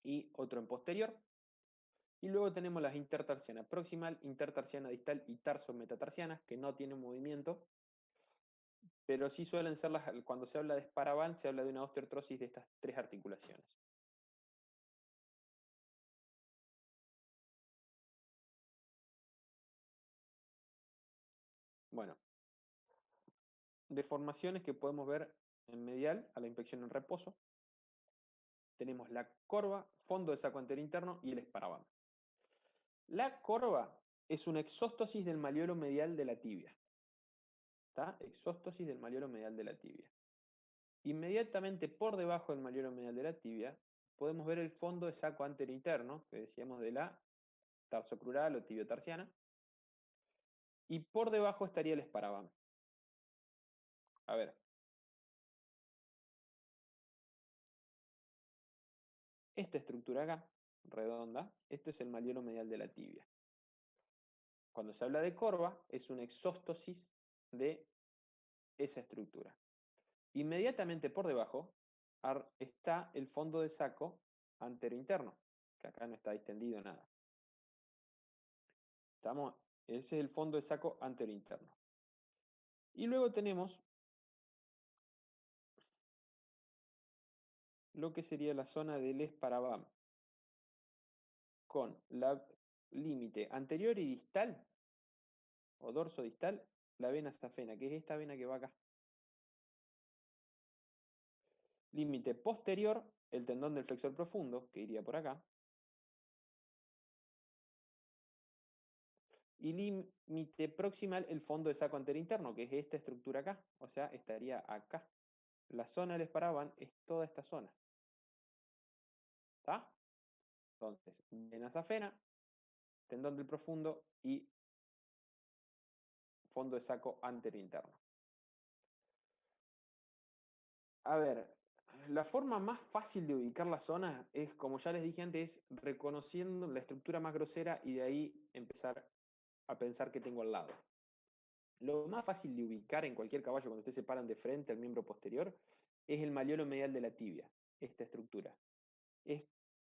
y otro en posterior. Y luego tenemos las intertarsianas proximal, intertarsiana distal y tarsometatarsianas, que no tienen movimiento, pero sí suelen ser cuando se habla de esparavan, se habla de una osteoartrosis de estas 3 articulaciones. Bueno, deformaciones que podemos ver en medial a la infección en reposo. Tenemos la corva, fondo de saco anterior interno y el esparavan. La corva es una exóstosis del maleolo medial de la tibia. ¿Está? Exóstosis del maleolo medial de la tibia. Inmediatamente por debajo del maleolo medial de la tibia podemos ver el fondo de saco anterior interno, que decíamos de la tarsocrural o tibiotarsiana, y por debajo estaría el esparavan. A ver. Esta estructura acá, redonda, esto es el maleolo medial de la tibia. Cuando se habla de corva, es una exóstosis de esa estructura. Inmediatamente por debajo está el fondo de saco antero-interno, que acá no está distendido nada. Ese es el fondo de saco antero-interno. Y luego tenemos lo que sería la zona del esparavam, con la límite anterior y distal, o dorso distal, la vena safena, que es esta vena que va acá. Límite posterior, el tendón del flexor profundo, que iría por acá. Y límite proximal, el fondo de saco anterinterno, que es esta estructura acá. O sea, estaría acá. La zona del esparavan es toda esta zona. ¿Está? Entonces, vena safena, tendón del profundo y fondo de saco antero-interno. A ver, la forma más fácil de ubicar la zona es, como ya les dije antes, reconociendo la estructura más grosera y de ahí empezar a pensar que tengo al lado. Lo más fácil de ubicar en cualquier caballo cuando ustedes se paran de frente al miembro posterior es el malleolo medial de la tibia, esta estructura. Es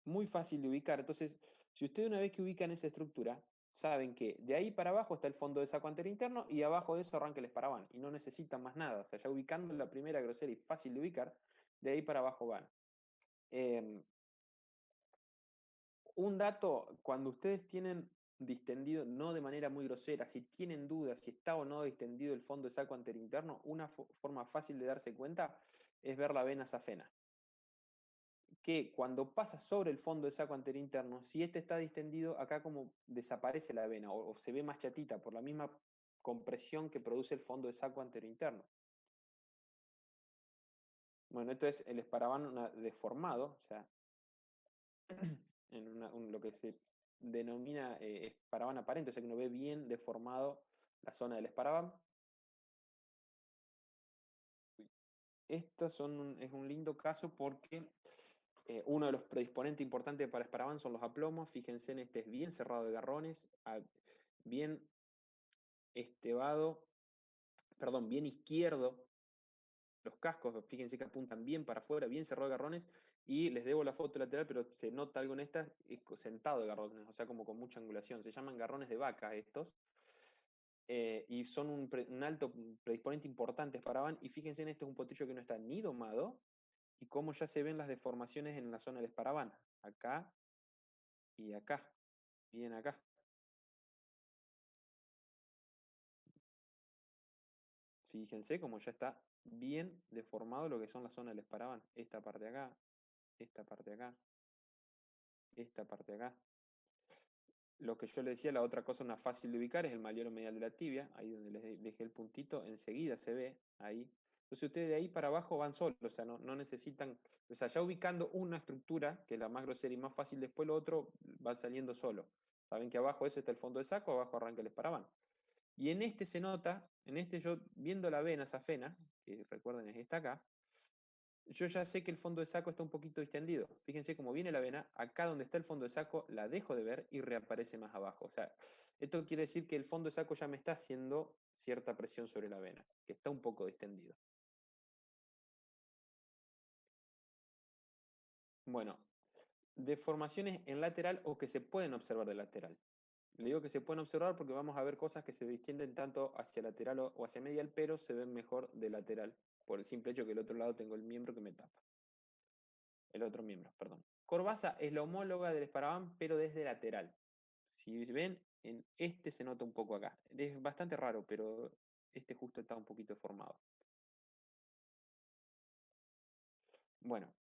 muy fácil de ubicar, entonces, si ustedes una vez que ubican esa estructura, saben que de ahí para abajo está el fondo de saco antero-interno y abajo de eso arranca el esparavan y no necesitan más nada. O sea, ya ubicando la primera grosera y fácil de ubicar, de ahí para abajo van. Un dato, cuando ustedes tienen distendido, no de manera muy grosera, si tienen dudas si está o no distendido el fondo de saco antero-interno, una forma fácil de darse cuenta es ver la vena safena. Que cuando pasa sobre el fondo de saco antero-interno, si este está distendido, acá como desaparece la vena o se ve más chatita por la misma compresión que produce el fondo de saco antero-interno. Bueno, esto es el esparavan deformado, o sea, en lo que se denomina esparavan aparente, o sea que uno ve bien deformado la zona del esparavan. Es un lindo caso porque uno de los predisponentes importantes para esparavan son los aplomos. Fíjense en este, es bien cerrado de garrones, bien estevado, perdón, bien izquierdo. Los cascos, fíjense que apuntan bien para afuera, bien cerrado de garrones. Y les debo la foto lateral, pero se nota algo en esta, sentado de garrones, o sea, como con mucha angulación. Se llaman garrones de vaca estos. Y son un alto predisponente importante para van. Y fíjense en este es un potrillo que no está ni domado. Y cómo ya se ven las deformaciones en la zona del esparavan. Acá y acá. Bien acá. Fíjense cómo ya está bien deformado lo que son la zona del esparavan. Esta parte de acá, esta parte de acá, esta parte de acá. Lo que yo le decía, la otra cosa una fácil de ubicar es el malleolo medial de la tibia, ahí donde les dejé el puntito, enseguida se ve ahí. Entonces ustedes de ahí para abajo van solos, o sea, no necesitan, o sea, ya ubicando una estructura, que es la más grosera y más fácil, después lo otro va saliendo solo. Saben que abajo eso está el fondo de saco, abajo arranca el esparavan. Y en este se nota, en este yo viendo la vena safena, que recuerden es esta acá, yo ya sé que el fondo de saco está un poquito distendido. Fíjense cómo viene la vena, acá donde está el fondo de saco la dejo de ver y reaparece más abajo. O sea, esto quiere decir que el fondo de saco ya me está haciendo cierta presión sobre la vena, que está un poco distendido. Bueno, deformaciones en lateral o que se pueden observar de lateral. Le digo que se pueden observar porque vamos a ver cosas que se distienden tanto hacia lateral o hacia medial, pero se ven mejor de lateral, por el simple hecho que el otro lado tengo el miembro que me tapa. El otro miembro, perdón. Corbasa es la homóloga del esparavan, pero desde lateral. Si ven, en este se nota un poco acá. Es bastante raro, pero este justo está un poquito deformado. Bueno.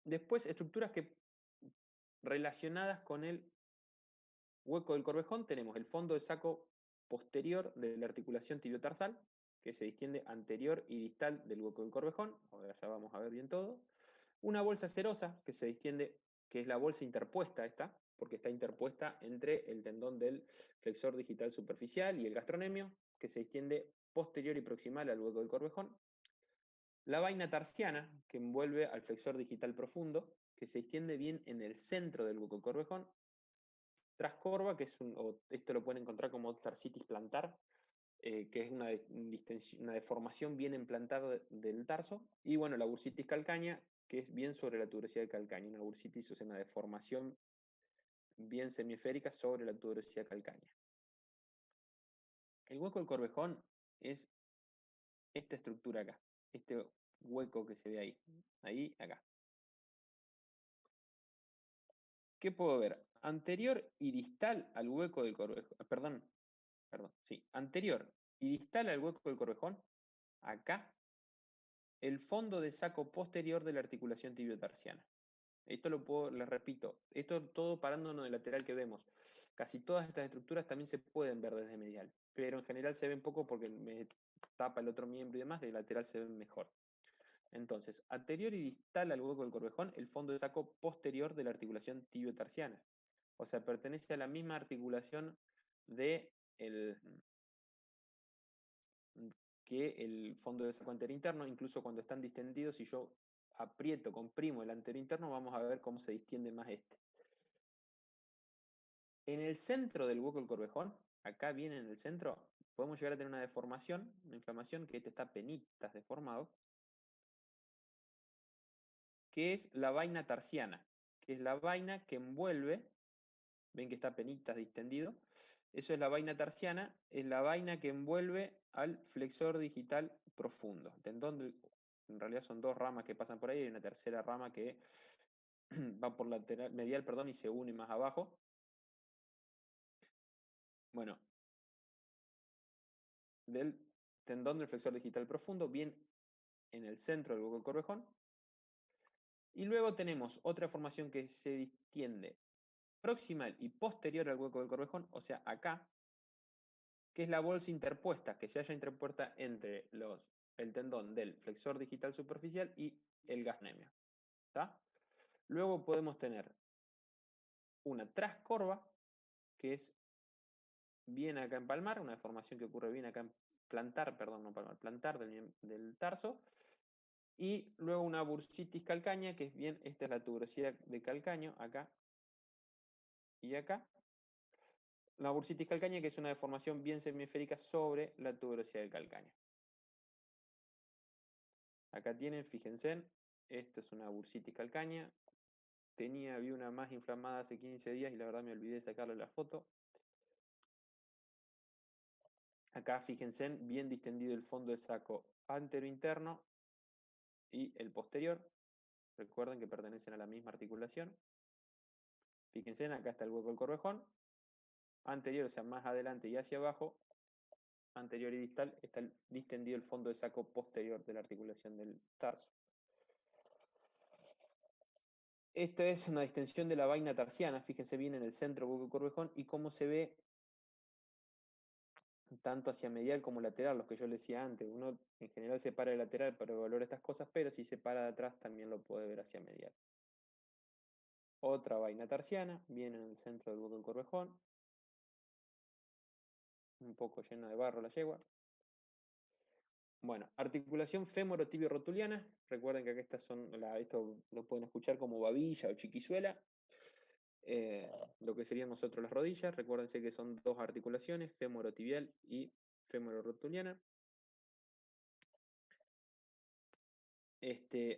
Después, estructuras que relacionadas con el hueco del corvejón, tenemos el fondo de saco posterior de la articulación tibiotarsal, que se distiende anterior y distal del hueco del corvejón. Ahora ya vamos a ver bien todo. Una bolsa serosa que se distiende, que es la bolsa interpuesta esta, porque está interpuesta entre el tendón del flexor digital superficial y el gastronemio, que se distiende posterior y proximal al hueco del corvejón. La vaina tarsiana, que envuelve al flexor digital profundo, que se extiende bien en el centro del hueco del corvejón. Trascorva, que es esto lo pueden encontrar como tarsitis plantar, que es una deformación bien implantada del tarso, y bueno, la bursitis calcánea, que es bien sobre la tuberosidad del calcáneo, una bursitis, o sea, una deformación bien semiesférica sobre la tuberosidad calcánea. El hueco del Corvejón es esta estructura acá, este hueco que se ve ahí, acá. ¿Qué puedo ver? Anterior y distal al hueco del Corvejón, perdón, sí, anterior y distal al hueco del Corvejón, acá, el fondo de saco posterior de la articulación tibiotarsiana. Esto les repito, esto todo parándonos del lateral que vemos. Casi todas estas estructuras también se pueden ver desde medial, pero en general se ven poco porque me tapa el otro miembro y demás, de lateral se ven mejor. Entonces, anterior y distal al hueco del Corvejón, el fondo de saco posterior de la articulación tibiotarsiana. O sea, pertenece a la misma articulación de que el fondo de saco anterior interno, incluso cuando están distendidos, si yo aprieto, comprimo el anterior interno, vamos a ver cómo se distiende más este. En el centro del hueco del Corvejón, acá viene en el centro, podemos llegar a tener una deformación, una inflamación, que este está penitas deformado, que es la vaina tarsiana, que es la vaina que envuelve, ven que está penitas distendido, eso es la vaina tarsiana, es la vaina que envuelve al flexor digital profundo. En realidad son dos ramas que pasan por ahí, y una tercera rama que va por lateral, medial, perdón, y se une más abajo. Bueno, del tendón del flexor digital profundo, bien en el centro del hueco del Corvejón. Y luego tenemos otra formación que se distiende proximal y posterior al hueco del Corvejón, o sea, acá, que es la bolsa interpuesta, que se halla interpuesta entre el tendón del flexor digital superficial y el gastrocnemio. Luego podemos tener una trascorva, que es bien acá en palmar, una deformación que ocurre bien acá en plantar, perdón, no palmar, plantar del tarso, y luego una bursitis calcánea, que es bien, esta es la tuberosidad de calcáneo, acá y acá. La bursitis calcánea, que es una deformación bien semiesférica sobre la tuberosidad del calcáneo. Acá tienen, fíjense, esto es una bursitis calcánea. Vi una más inflamada hace 15 días y la verdad me olvidé de sacarle la foto. Acá fíjense, bien distendido el fondo de saco antero-interno y el posterior. Recuerden que pertenecen a la misma articulación. Fíjense, acá está el hueco del Corvejón. Anterior, o sea, más adelante y hacia abajo, anterior y distal, está distendido el fondo de saco posterior de la articulación del tarso. Esta es una distensión de la vaina tarsiana, fíjense bien en el centro del hueco del Corvejón y cómo se ve tanto hacia medial como lateral, los que yo les decía antes. Uno en general se para de lateral para evaluar estas cosas, pero si se para de atrás también lo puede ver hacia medial. Otra vaina tarsiana, viene en el centro del hueco del Corvejón. Un poco llena de barro la yegua. Bueno, articulación fémoro-tibio-rotuliana. Recuerden que acá esto lo pueden escuchar como babilla o chiquizuela. Lo que serían nosotros las rodillas. Recuérdense que son dos articulaciones, fémoro-tibial y fémoro-rotuliana.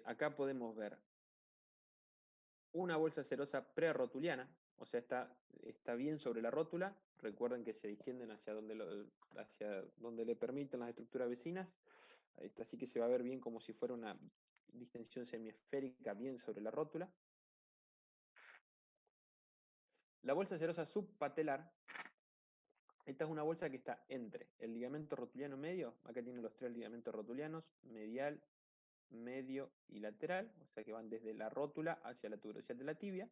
Acá podemos ver una bolsa serosa prerotuliana, o sea, está bien sobre la rótula. Recuerden que se distienden hacia donde le permiten las estructuras vecinas. Esta sí que se va a ver bien como si fuera una distensión semiesférica bien sobre la rótula. La bolsa serosa subpatelar, esta es una bolsa que está entre el ligamento rotuliano medio, acá tienen los tres ligamentos rotulianos, medial, medio y lateral, o sea que van desde la rótula hacia la tuberosidad de la tibia.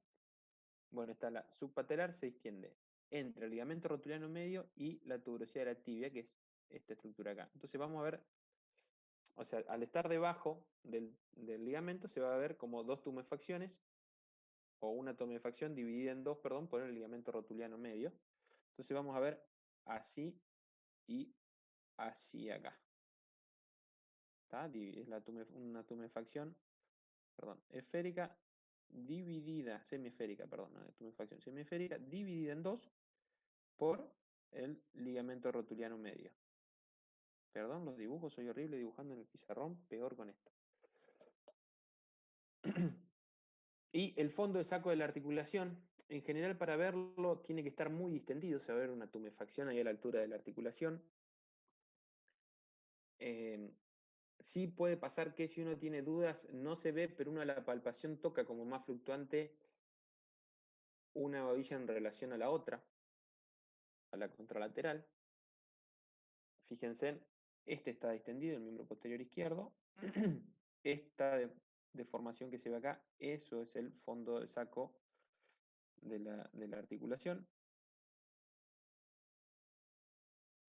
Bueno, está la subpatelar, se extiende entre el ligamento rotuliano medio y la tuberosidad de la tibia, que es esta estructura acá. Entonces vamos a ver, o sea, al estar debajo del ligamento se va a ver como dos tumefacciones, o una tumefacción dividida en dos, perdón, por el ligamento rotuliano medio. Entonces vamos a ver así y así acá. ¿Está? Es una tumefacción, perdón, esférica dividida, semiesférica, perdón, no, tumefacción semiesférica dividida en dos por el ligamento rotuliano medio. Perdón, los dibujos, soy horrible dibujando en el pizarrón, peor con esto. Y el fondo de saco de la articulación, en general para verlo tiene que estar muy distendido, se va a ver una tumefacción ahí a la altura de la articulación. Sí puede pasar que si uno tiene dudas no se ve, pero uno a la palpación toca como más fluctuante una babilla en relación a la otra, a la contralateral. Fíjense, este está distendido, el miembro posterior izquierdo. Esta deformación que se ve acá, eso es el fondo de saco de la articulación.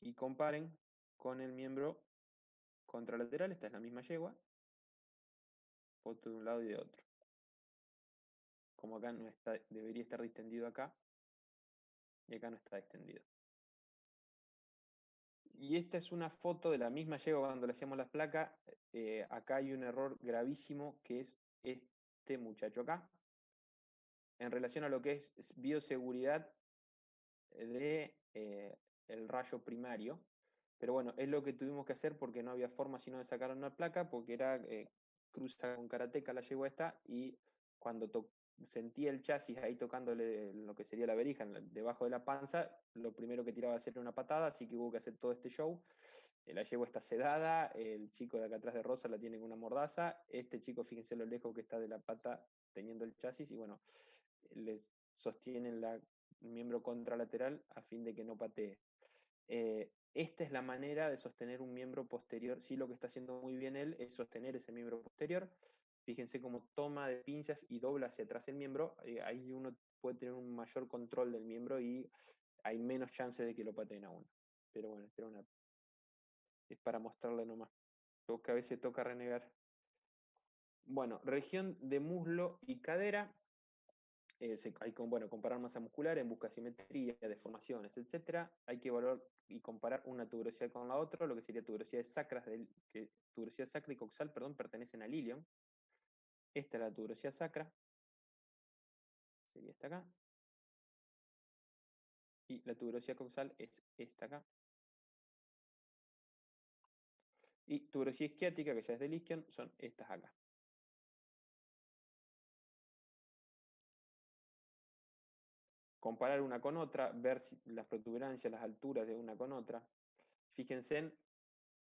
Y comparen con el miembro contralateral, esta es la misma yegua, foto de un lado y de otro. Como acá no está, debería estar distendido acá, y acá no está distendido. Y esta es una foto de la misma yegua cuando le hacíamos las placas. Acá hay un error gravísimo que es este muchacho acá, en relación a lo que es bioseguridad de el rayo primario. Pero bueno, es lo que tuvimos que hacer porque no había forma sino de sacar una placa, porque era cruza con karateca la yegua esta, y cuando sentía el chasis ahí tocándole lo que sería la verija debajo de la panza, lo primero que tiraba a hacer era una patada, así que hubo que hacer todo este show. La yegua está sedada, el chico de acá atrás de Rosa la tiene con una mordaza, este chico, fíjense lo lejos que está de la pata teniendo el chasis, y bueno, les sostienen el miembro contralateral a fin de que no patee. Esta es la manera de sostener un miembro posterior. Sí, lo que está haciendo muy bien él es sostener ese miembro posterior. Fíjense cómo toma de pinzas y dobla hacia atrás el miembro. Ahí uno puede tener un mayor control del miembro y hay menos chance de que lo pateen a uno. Pero bueno, es para mostrarle nomás. Porque a veces toca renegar. Bueno, región de muslo y cadera. Hay que comparar masa muscular en busca de simetría, deformaciones, etc. Hay que evaluar y comparar una tuberosidad con la otra, lo que sería tuberosidades sacras, tuberosidad sacra y coxal, perdón, pertenecen al ilion. Esta es la tuberosidad sacra, sería esta acá. Y la tuberosidad coxal es esta acá. Y tuberosidad isquiática, que ya es del isquion, son estas acá. Comparar una con otra, ver las protuberancias, las alturas de una con otra. Fíjense,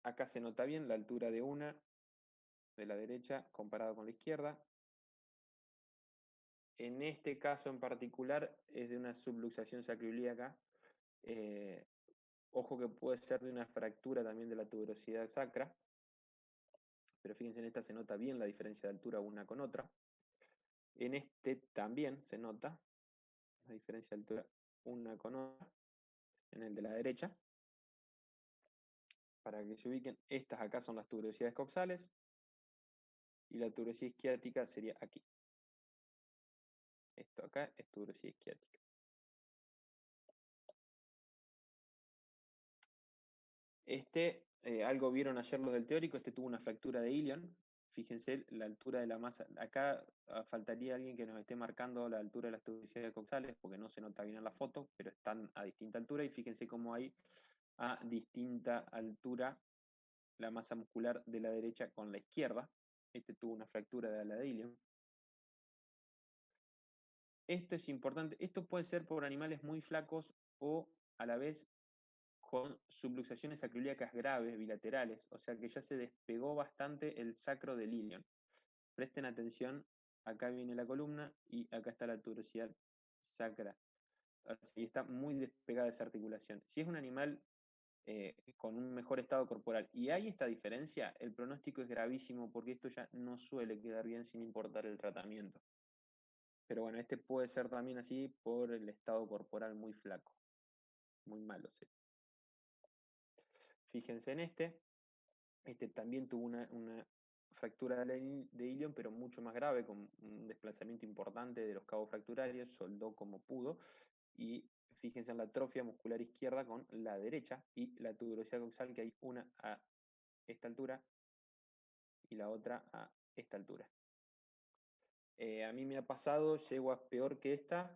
acá se nota bien la altura de una, de la derecha, comparada con la izquierda. En este caso en particular es de una subluxación sacroiliaca. Ojo que puede ser de una fractura también de la tuberosidad sacra. Pero fíjense, en esta se nota bien la diferencia de altura una con otra. En este también se nota la diferencia de altura una con otra. En el de la derecha. Para que se ubiquen, estas acá son las tuberosidades coxales. Y la tuberosidad isquiática sería aquí. Esto acá es tuberosidad isquiática. Algo vieron ayer los del teórico, este tuvo una fractura de ilion. Fíjense la altura de la masa. Acá faltaría alguien que nos esté marcando la altura de las tuberosidades coxales, porque no se nota bien en la foto, pero están a distinta altura. Y fíjense cómo hay a distinta altura la masa muscular de la derecha con la izquierda. Este tuvo una fractura de ala de ilion. Esto es importante. Esto puede ser por animales muy flacos o a la vez con subluxaciones sacroiliacas graves bilaterales, o sea que ya se despegó bastante el sacro del ilion. Presten atención, acá viene la columna y acá está la tuberosidad sacra. Así está muy despegada esa articulación. Si es un animal con un mejor estado corporal y hay esta diferencia, el pronóstico es gravísimo porque esto ya no suele quedar bien sin importar el tratamiento. Pero bueno, este puede ser también así por el estado corporal muy flaco, muy malo. ¿Sí? Fíjense en este también tuvo una fractura de ilion, pero mucho más grave, con un desplazamiento importante de los cabos fracturarios, soldó como pudo, y fíjense en la atrofia muscular izquierda con la derecha, y la tuberosidad coxal, que hay una a esta altura y la otra a esta altura. A mí me ha pasado, yeguas peor que esta,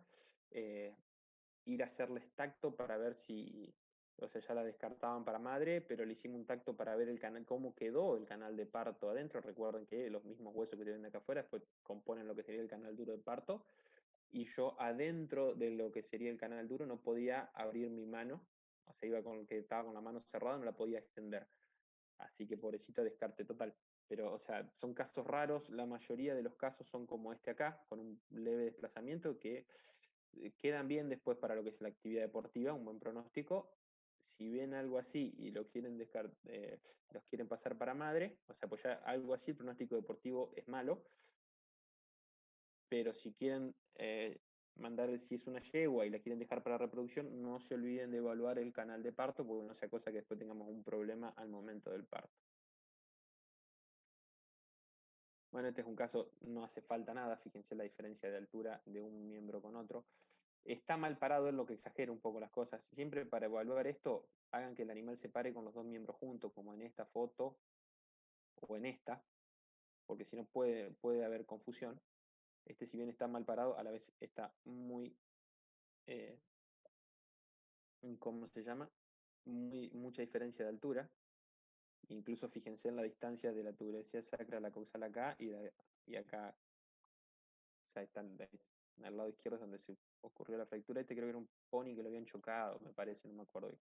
ir a hacerles tacto para ver si o sea, ya la descartaban para madre, pero le hicimos un tacto para ver el canal, cómo quedó el canal de parto adentro. Recuerden que los mismos huesos que tienen acá afuera después componen lo que sería el canal duro de parto. Y yo adentro de lo que sería el canal duro no podía abrir mi mano, o sea, iba con que estaba con la mano cerrada, no la podía extender. Así que pobrecita, descarte total. Pero, o sea, son casos raros, la mayoría de los casos son como este acá, con un leve desplazamiento que quedan bien después para lo que es la actividad deportiva, un buen pronóstico. Si ven algo así y lo quieren los quieren pasar para madre, o sea, pues ya algo así, el pronóstico deportivo es malo, pero si quieren mandar, si es una yegua y la quieren dejar para reproducción, no se olviden de evaluar el canal de parto, porque no sea cosa que después tengamos un problema al momento del parto. Bueno, este es un caso, no hace falta nada, fíjense la diferencia de altura de un miembro con otro. Está mal parado, es lo que exagera un poco las cosas. Siempre para evaluar esto, hagan que el animal se pare con los dos miembros juntos, como en esta foto o en esta, porque si no puede haber confusión. Este, si bien está mal parado, a la vez está muy, eh, ¿cómo se llama? Mucha diferencia de altura. Incluso fíjense en la distancia de la tuberosidad sacra a la causal acá y acá. O sea, están al lado izquierdo es donde se ocurrió la fractura. Este creo que era un pony que lo habían chocado, me parece, no me acuerdo bien.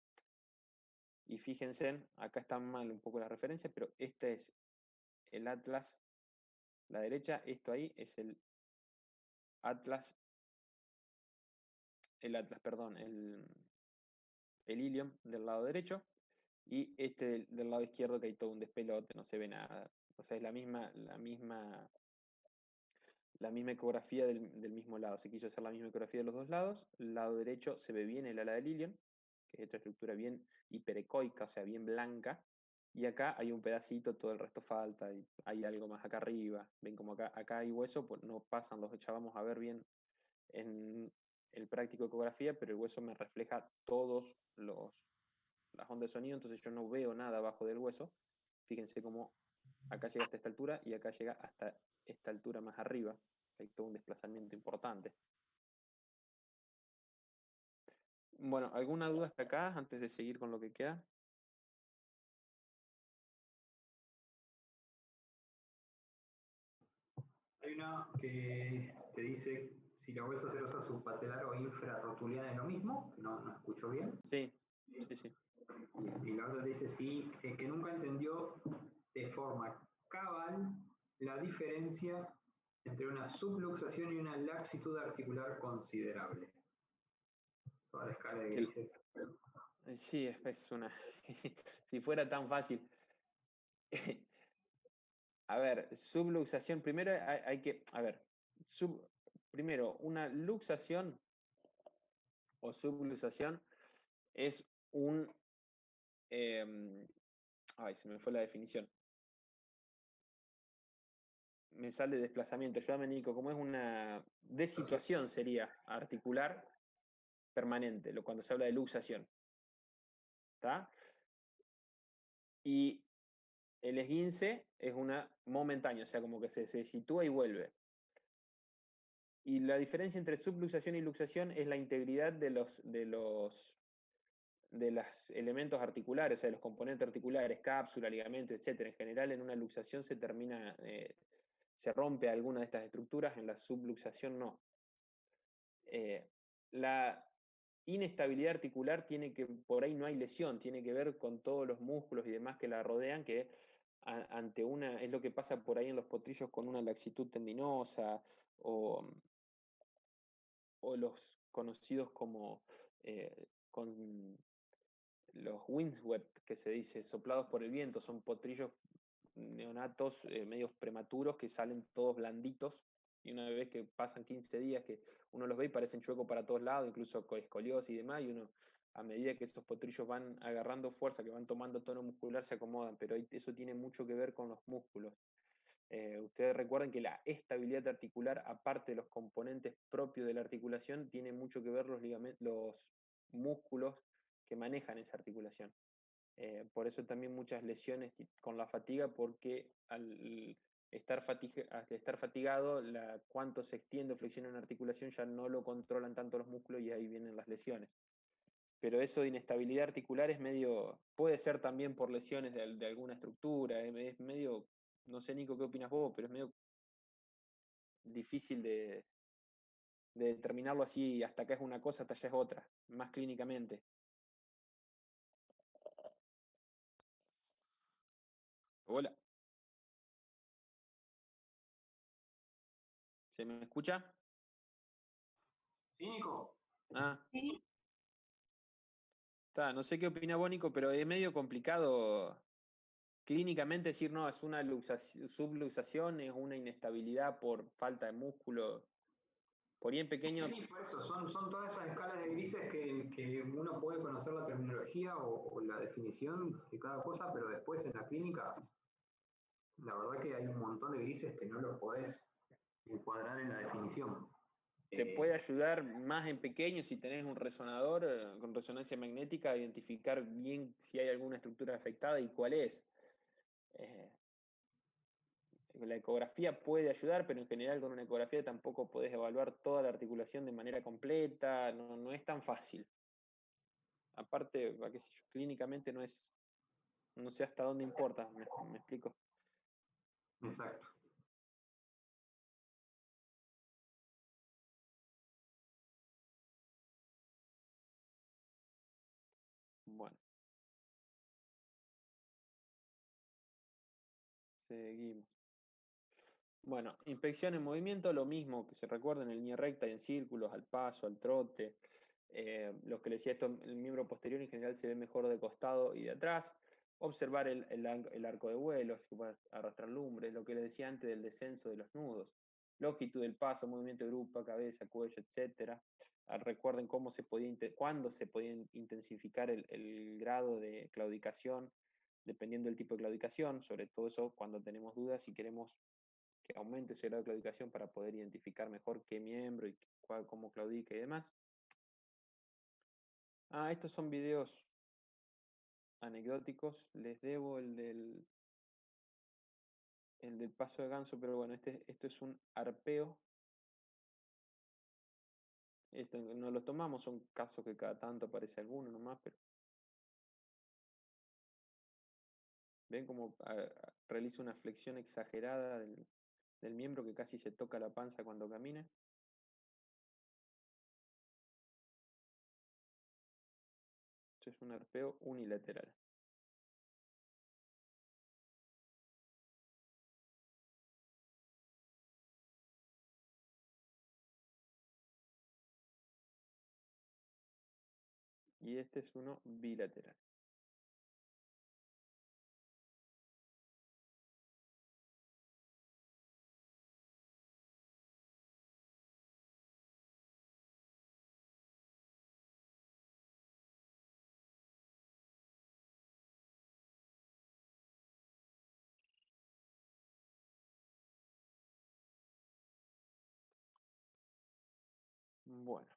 Y fíjense, acá está mal un poco la referencia, pero este es el atlas, la derecha, esto ahí es atlas, perdón, el ilium del lado derecho, y este del lado izquierdo que hay todo un despelote, no se ve nada. O sea, es la misma ecografía del mismo lado. Se quiso hacer la misma ecografía de los dos lados. El lado derecho se ve bien el ala del ilium, que es esta estructura bien hiperecoica, o sea, bien blanca. Y acá hay un pedacito, todo el resto falta, y hay algo más acá arriba. Ven como acá hay hueso, pues no pasan, ya vamos a ver bien en el práctico de ecografía, pero el hueso me refleja todos las ondas de sonido, entonces yo no veo nada abajo del hueso. Fíjense cómo acá llega hasta esta altura y acá llega hasta esta altura más arriba. Hay todo un desplazamiento importante. Bueno, ¿alguna duda hasta acá antes de seguir con lo que queda? Hay una que te dice si la huesa serosa subpatelar o infrarrotuliana es lo mismo, no escucho bien. Sí, sí, sí. Y la otra te dice sí, que nunca entendió de forma cabal la diferencia entre una subluxación y una laxitud articular considerable. Toda la escala de grises. Sí, es una... si fuera tan fácil. A ver, subluxación. Primero hay que... A ver, primero, una luxación o subluxación es un... ay, se me fue la definición. Me sale desplazamiento. Ayúdame, Nico. ¿Cómo es una desituación sería articular permanente, cuando se habla de luxación? ¿Está? Y el esguince es una momentánea, o sea, como que se sitúa y vuelve. Y la diferencia entre subluxación y luxación es la integridad de los elementos articulares, o sea, de los componentes articulares, cápsula, ligamento, etc. En general, en una luxación se rompe alguna de estas estructuras, en la subluxación no. La inestabilidad articular tiene que, por ahí no hay lesión, tiene que ver con todos los músculos y demás que la rodean, que ante es lo que pasa por ahí en los potrillos con una laxitud tendinosa o los conocidos como con los windswept, que se dice, soplados por el viento, son potrillos neonatos medios prematuros que salen todos blanditos y una vez que pasan 15 días que uno los ve y parecen chuecos para todos lados, incluso con escoliosis y demás, y uno a medida que esos potrillos van agarrando fuerza, que van tomando tono muscular, se acomodan, pero eso tiene mucho que ver con los músculos. Ustedes recuerden que la estabilidad articular, aparte de los componentes propios de la articulación, tiene mucho que ver los músculos que manejan esa articulación. Por eso también muchas lesiones con la fatiga, porque al estar fatigado, cuánto se extiende o flexiona una articulación ya no lo controlan tanto los músculos y ahí vienen las lesiones. pero eso de inestabilidad articular es medio, puede ser también por lesiones de alguna estructura, es medio, no sé Nico qué opinas vos, pero es medio difícil de determinarlo así, hasta acá es una cosa, hasta allá es otra, más clínicamente. Hola, ¿se me escucha? Sí, Nico. Ah, Sí. está, no sé qué opina vos, Nico, pero es medio complicado clínicamente decir, no, es una subluxación, es una inestabilidad por falta de músculo. Por ahí en pequeño, Sí, por eso, son todas esas escalas de grises que uno puede conocer la terminología o la definición de cada cosa, pero después en la clínica, la verdad que hay un montón de grises que no los podés encuadrar en la definición. te puede Eh, ayudar más en pequeño si tenés un resonador con resonancia magnética a identificar bien si hay alguna estructura afectada y cuál es. Eh, la ecografía puede ayudar, pero en general con una ecografía tampoco podés evaluar toda la articulación de manera completa, no es tan fácil. Aparte, qué sé yo, clínicamente no sé hasta dónde importa, me explico. exacto. Bueno, seguimos. Bueno, inspección en movimiento, lo mismo que se recuerda en línea recta y en círculos, al paso, al trote. Lo que le decía esto, el miembro posterior en general se ve mejor de costado y de atrás. Observar el arco de vuelo, si puede arrastrar lumbre, lo que le decía antes del descenso de los nudos. Longitud del paso, movimiento de grupa, cabeza, cuello, etc. Recuerden cuándo se podía intensificar el grado de claudicación, dependiendo del tipo de claudicación, sobre todo eso cuando tenemos dudas y queremos que aumente ese grado de claudicación para poder identificar mejor qué miembro y cómo claudica y demás. Ah, estos son videos anecdóticos. Les debo el del paso de ganso, pero bueno, esto es un arpeo. Esto no lo tomamos, son casos que cada tanto aparece alguno nomás, pero ven cómo realiza una flexión exagerada del miembro que casi se toca la panza cuando camina. Esto es un arpeo unilateral. Y este es uno bilateral. Bueno,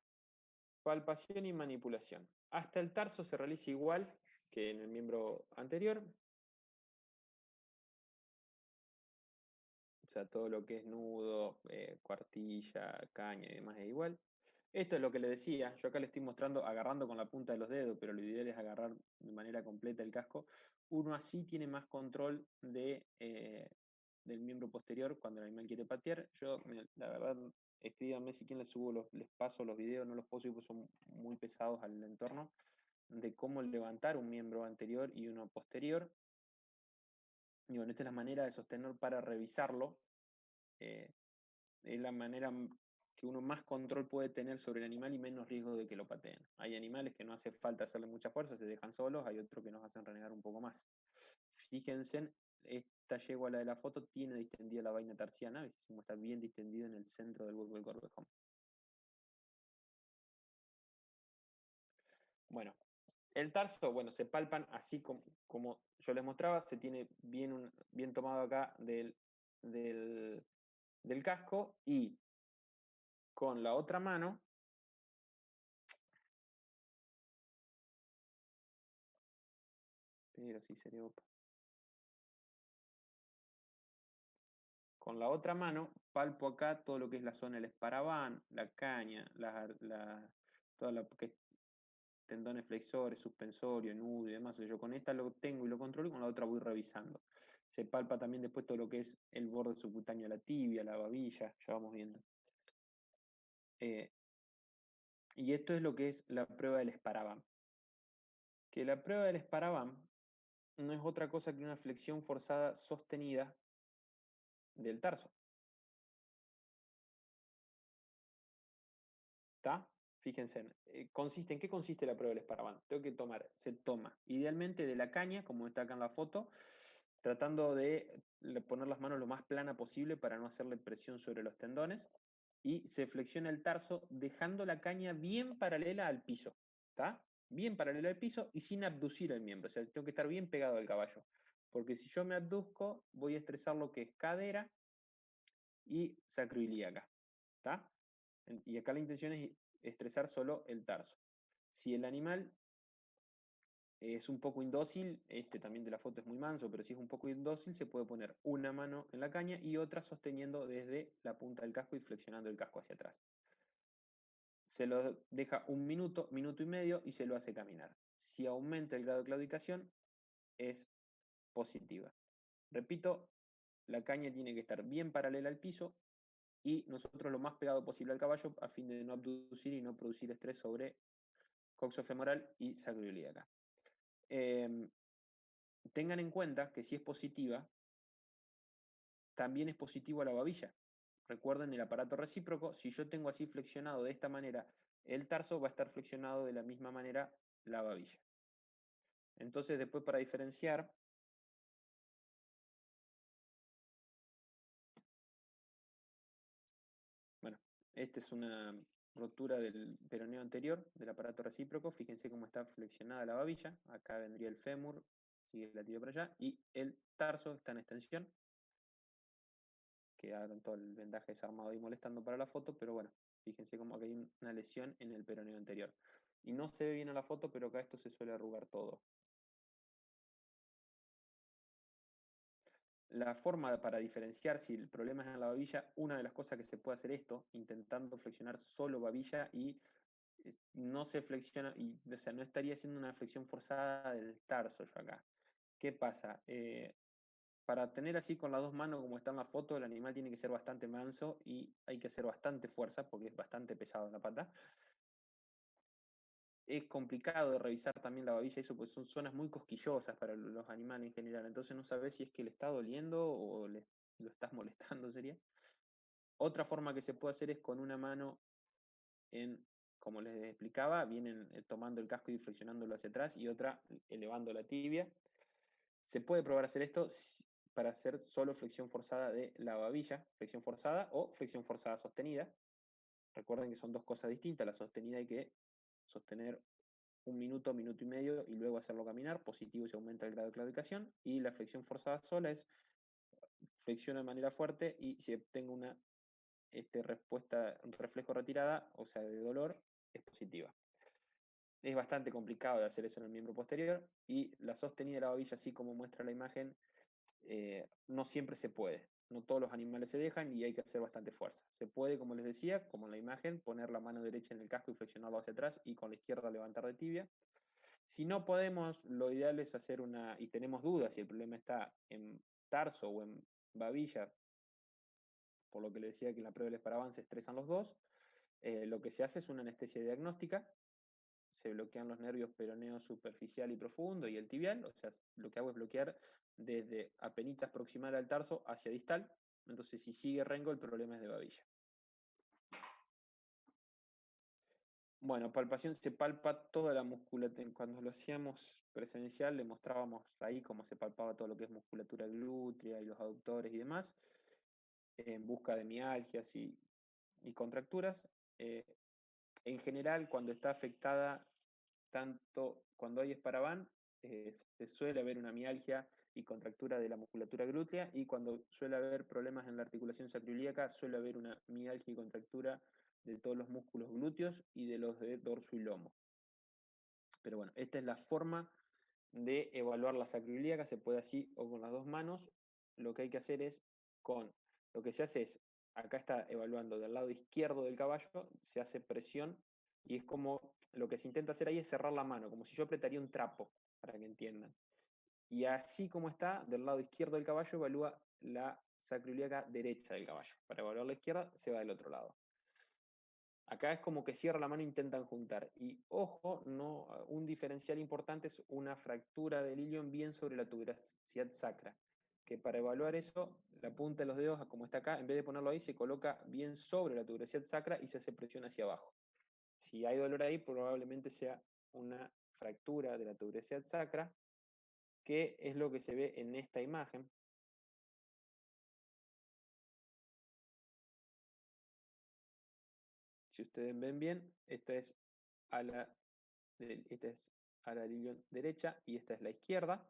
palpación y manipulación. Hasta el tarso se realiza igual que en el miembro anterior. O sea, todo lo que es nudo, cuartilla, caña y demás es igual. Esto es lo que le decía. Yo acá le estoy mostrando agarrando con la punta de los dedos, pero lo ideal es agarrar de manera completa el casco. Uno así tiene más control del miembro posterior cuando el animal quiere patear. La verdad, escríbanme si quieren les paso los videos, no los puedo subir porque son muy pesados al entorno, de cómo levantar un miembro anterior y uno posterior. Y bueno, esta es la manera de sostener para revisarlo. Eh, es la manera que uno más control puede tener sobre el animal y menos riesgo de que lo pateen. Hay animales que no hace falta hacerle mucha fuerza, se dejan solos, hay otros que nos hacen renegar un poco más. Fíjense, esta yegua, la de la foto, tiene distendida la vaina tarsiana, está bien distendida en el centro del bulbo del corvejón. Bueno, el tarso, bueno, se palpan así como yo les mostraba, se tiene bien tomado acá del casco y con la otra mano pero sí sería con la otra mano palpo acá todo lo que es la zona del esparaván, la caña, toda la que es tendones flexores, suspensorio, nudo y demás. O sea, yo con esta lo tengo y lo controlo y con la otra voy revisando. Se palpa también después todo lo que es el borde subcutáneo de la tibia, la babilla, ya vamos viendo. Y esto es lo que es la prueba del Sparavan. Que la prueba del Sparavan no es otra cosa que una flexión forzada sostenida del tarso. ¿Está? Fíjense, ¿en qué consiste la prueba del Sparavan? Se toma idealmente de la caña, como está acá en la foto, tratando de poner las manos lo más plana posible para no hacerle presión sobre los tendones, y se flexiona el tarso dejando la caña bien paralela al piso, ¿está? Bien paralela al piso y sin abducir el miembro, o sea, tengo que estar bien pegado al caballo, porque si yo me abduzco, voy a estresar lo que es cadera y sacroiliaca, ¿está? Y acá la intención es estresar solo el tarso. Si el animal es un poco indócil, este también de la foto es muy manso, pero si es un poco indócil, se puede poner una mano en la caña y otra sosteniendo desde la punta del casco y flexionando el casco hacia atrás. Se lo deja un minuto, minuto y medio y se lo hace caminar. Si aumenta el grado de claudicación, es positiva. Repito, la caña tiene que estar bien paralela al piso y nosotros lo más pegado posible al caballo a fin de no abducir y no producir estrés sobre coxofemoral y sacroiliaca. Tengan en cuenta que si es positiva, también es positivo a la babilla. Recuerden el aparato recíproco, si yo tengo así flexionado de esta manera el tarso, va a estar flexionado de la misma manera la babilla. Entonces después para diferenciar, bueno, esta es una rotura del peroneo anterior del aparato recíproco, fíjense cómo está flexionada la babilla, acá vendría el fémur, sigue la tibia para allá, y el tarso está en extensión, que hagan todo el vendaje desarmado ahí molestando para la foto, pero bueno, fíjense como que hay una lesión en el peroneo anterior. Y no se ve bien en la foto, pero acá esto se suele arrugar todo. La forma para diferenciar si el problema es en la babilla, una de las cosas que se puede hacer esto, intentando flexionar solo babilla y no se flexiona, o sea, no estaría haciendo una flexión forzada del tarso yo acá. ¿Qué pasa? Para tener así con las dos manos como está en la foto, el animal tiene que ser bastante manso y hay que hacer bastante fuerza porque es bastante pesado en la pata. Es complicado de revisar también la babilla, eso pues son zonas muy cosquillosas para los animales en general, entonces no sabes si es que le está doliendo o lo estás molestando, sería. Otra forma que se puede hacer es con una mano como les explicaba, vienen tomando el casco y flexionándolo hacia atrás y otra elevando la tibia. Se puede probar hacer esto para hacer solo flexión forzada de la babilla, flexión forzada o flexión forzada sostenida. Recuerden que son dos cosas distintas, la sostenida hay que sostener un minuto, minuto y medio y luego hacerlo caminar, positivo si aumenta el grado de claudicación, y la flexión forzada sola es flexiono de manera fuerte y si obtengo una respuesta, un reflejo retirada, o sea, de dolor, es positiva. Es bastante complicado de hacer eso en el miembro posterior y la sostenida de la babilla, así como muestra la imagen, no siempre se puede. No todos los animales se dejan y hay que hacer bastante fuerza. Se puede, como les decía, como en la imagen, poner la mano derecha en el casco y flexionarlo hacia atrás y con la izquierda levantar de tibia. Si no podemos, lo ideal es hacer y tenemos dudas si el problema está en tarso o en babilla, por lo que le decía que en la prueba del Sparavan se estresan los dos, lo que se hace es una anestesia diagnóstica, se bloquean los nervios peroneo superficial y profundo y el tibial, o sea, lo que hago es bloquear desde apenitas proximal al tarso hacia distal, entonces si sigue rengo el problema es de babilla. Bueno, palpación, se palpa toda la musculatura. Cuando lo hacíamos presencial, le mostrábamos ahí cómo se palpaba todo lo que es musculatura glútea y los aductores y demás, en busca de mialgias y contracturas. En general, cuando está afectada, tanto cuando hay Sparavan, se suele haber una mialgia y contractura de la musculatura glútea, y cuando suele haber problemas en la articulación sacroiliaca, suele haber una mialgia y contractura de todos los músculos glúteos y de los de dorso y lomo. Pero bueno, esta es la forma de evaluar la sacroiliaca, se puede así o con las dos manos. Lo que hay que hacer es lo que se hace es, acá está evaluando del lado izquierdo del caballo, se hace presión Y es como, lo que se intenta hacer ahí es cerrar la mano, como si yo apretaría un trapo, para que entiendan. Y así como está, del lado izquierdo del caballo evalúa la sacroiliaca derecha del caballo. Para evaluar la izquierda, se va del otro lado. Acá es como que cierra la mano e intentan juntar. Y ojo, no, un diferencial importante es una fractura del ilion bien sobre la tuberosidad sacra. Que para evaluar eso, la punta de los dedos, como está acá, en vez de ponerlo ahí, se coloca bien sobre la tuberosidad sacra y se hace presión hacia abajo. Si hay dolor ahí, probablemente sea una fractura de la tuberosidad sacra, que es lo que se ve en esta imagen. Si ustedes ven bien, esta es ala ilion derecha y esta es la izquierda.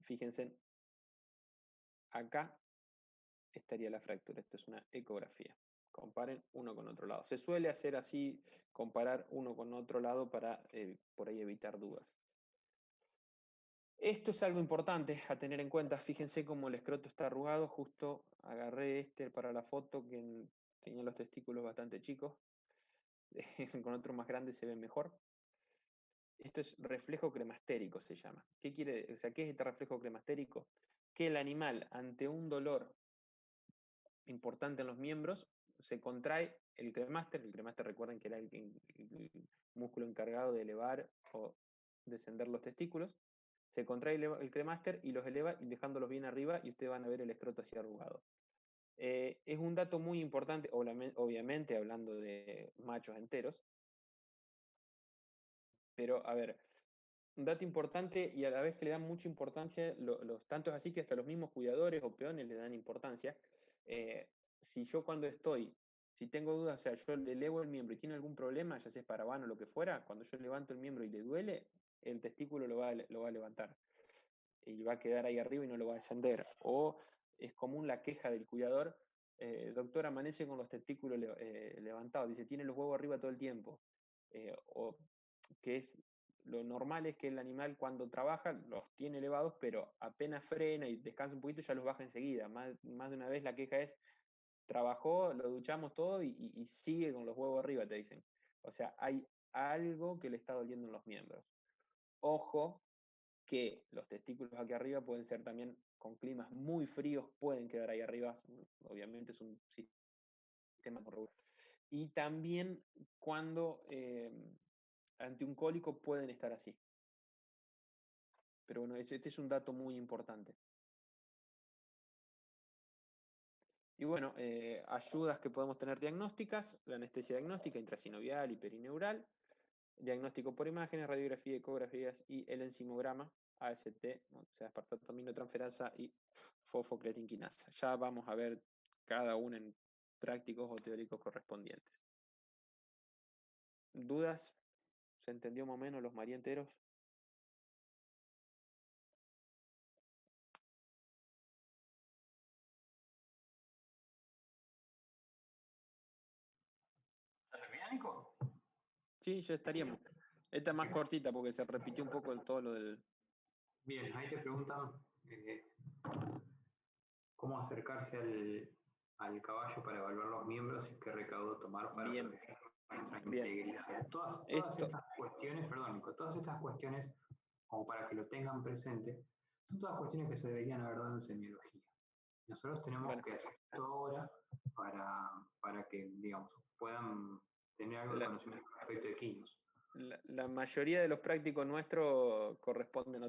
Fíjense, acá estaría la fractura. Esto es una ecografía. Comparen uno con otro lado. Se suele hacer así, comparar uno con otro lado para por ahí evitar dudas. Esto es algo importante a tener en cuenta. Fíjense cómo el escroto está arrugado. Justo agarré este para la foto que tenía los testículos bastante chicos. Con otro más grande se ve mejor. Esto es reflejo cremastérico, se llama. ¿Qué quiere? O sea, ¿qué es este reflejo cremastérico? Que el animal, ante un dolor importante en los miembros, se contrae el cremaster. El cremaster, recuerden que era el músculo encargado de elevar o descender los testículos. Se contrae el cremaster y los eleva dejándolos bien arriba y ustedes van a ver el escroto así arrugado. Es un dato muy importante, obviamente hablando de machos enteros, pero a ver, un dato importante y a la vez que le dan mucha importancia, tanto es así que hasta los mismos cuidadores o peones le dan importancia. Si yo si tengo dudas, o sea, yo le elevo el miembro y tiene algún problema, ya sea paravano o lo que fuera, cuando yo levanto el miembro y le duele, el testículo lo va a levantar y va a quedar ahí arriba y no lo va a descender. O es común la queja del cuidador, doctor, amanece con los testículos levantados, dice, tiene los huevos arriba todo el tiempo. O que es lo normal es que el animal cuando trabaja los tiene elevados, pero apenas frena y descansa un poquito ya los baja enseguida. Más de una vez la queja es, trabajó, lo duchamos todo y sigue con los huevos arriba, te dicen. O sea, hay algo que le está doliendo en los miembros. Ojo, que los testículos aquí arriba pueden ser también con climas muy fríos, pueden quedar ahí arriba, obviamente es un sistema regular. Y también cuando ante un cólico pueden estar así. Pero bueno, este es un dato muy importante. Y bueno, ayudas que podemos tener diagnósticas, la anestesia diagnóstica intrasinovial y perineural, diagnóstico por imágenes, radiografía, ecografías y el enzimograma, AST, o sea, aspartato-aminotransferasa y fosfocreatinquinasa. Ya vamos a ver cada uno en prácticos o teóricos correspondientes. ¿Dudas? ¿Se entendió más o menos los marienteros? ¿Terminánico? Sí, ya estaríamos. Esta es más cortita porque se repitió un poco todo lo del... Bien, ahí te preguntan cómo acercarse al caballo para evaluar los miembros y qué recaudo tomar para Bien, proteger nuestra bien. integridad. Todas Esto, estas cuestiones, perdón, Nico, todas estas cuestiones, como para que lo tengan presente, son todas cuestiones que se deberían haber dado en semiología. Nosotros tenemos bueno, que hacer esto ahora para que, digamos, puedan tener algo de conocimiento respecto de quinos. la mayoría de los prácticos nuestros corresponden a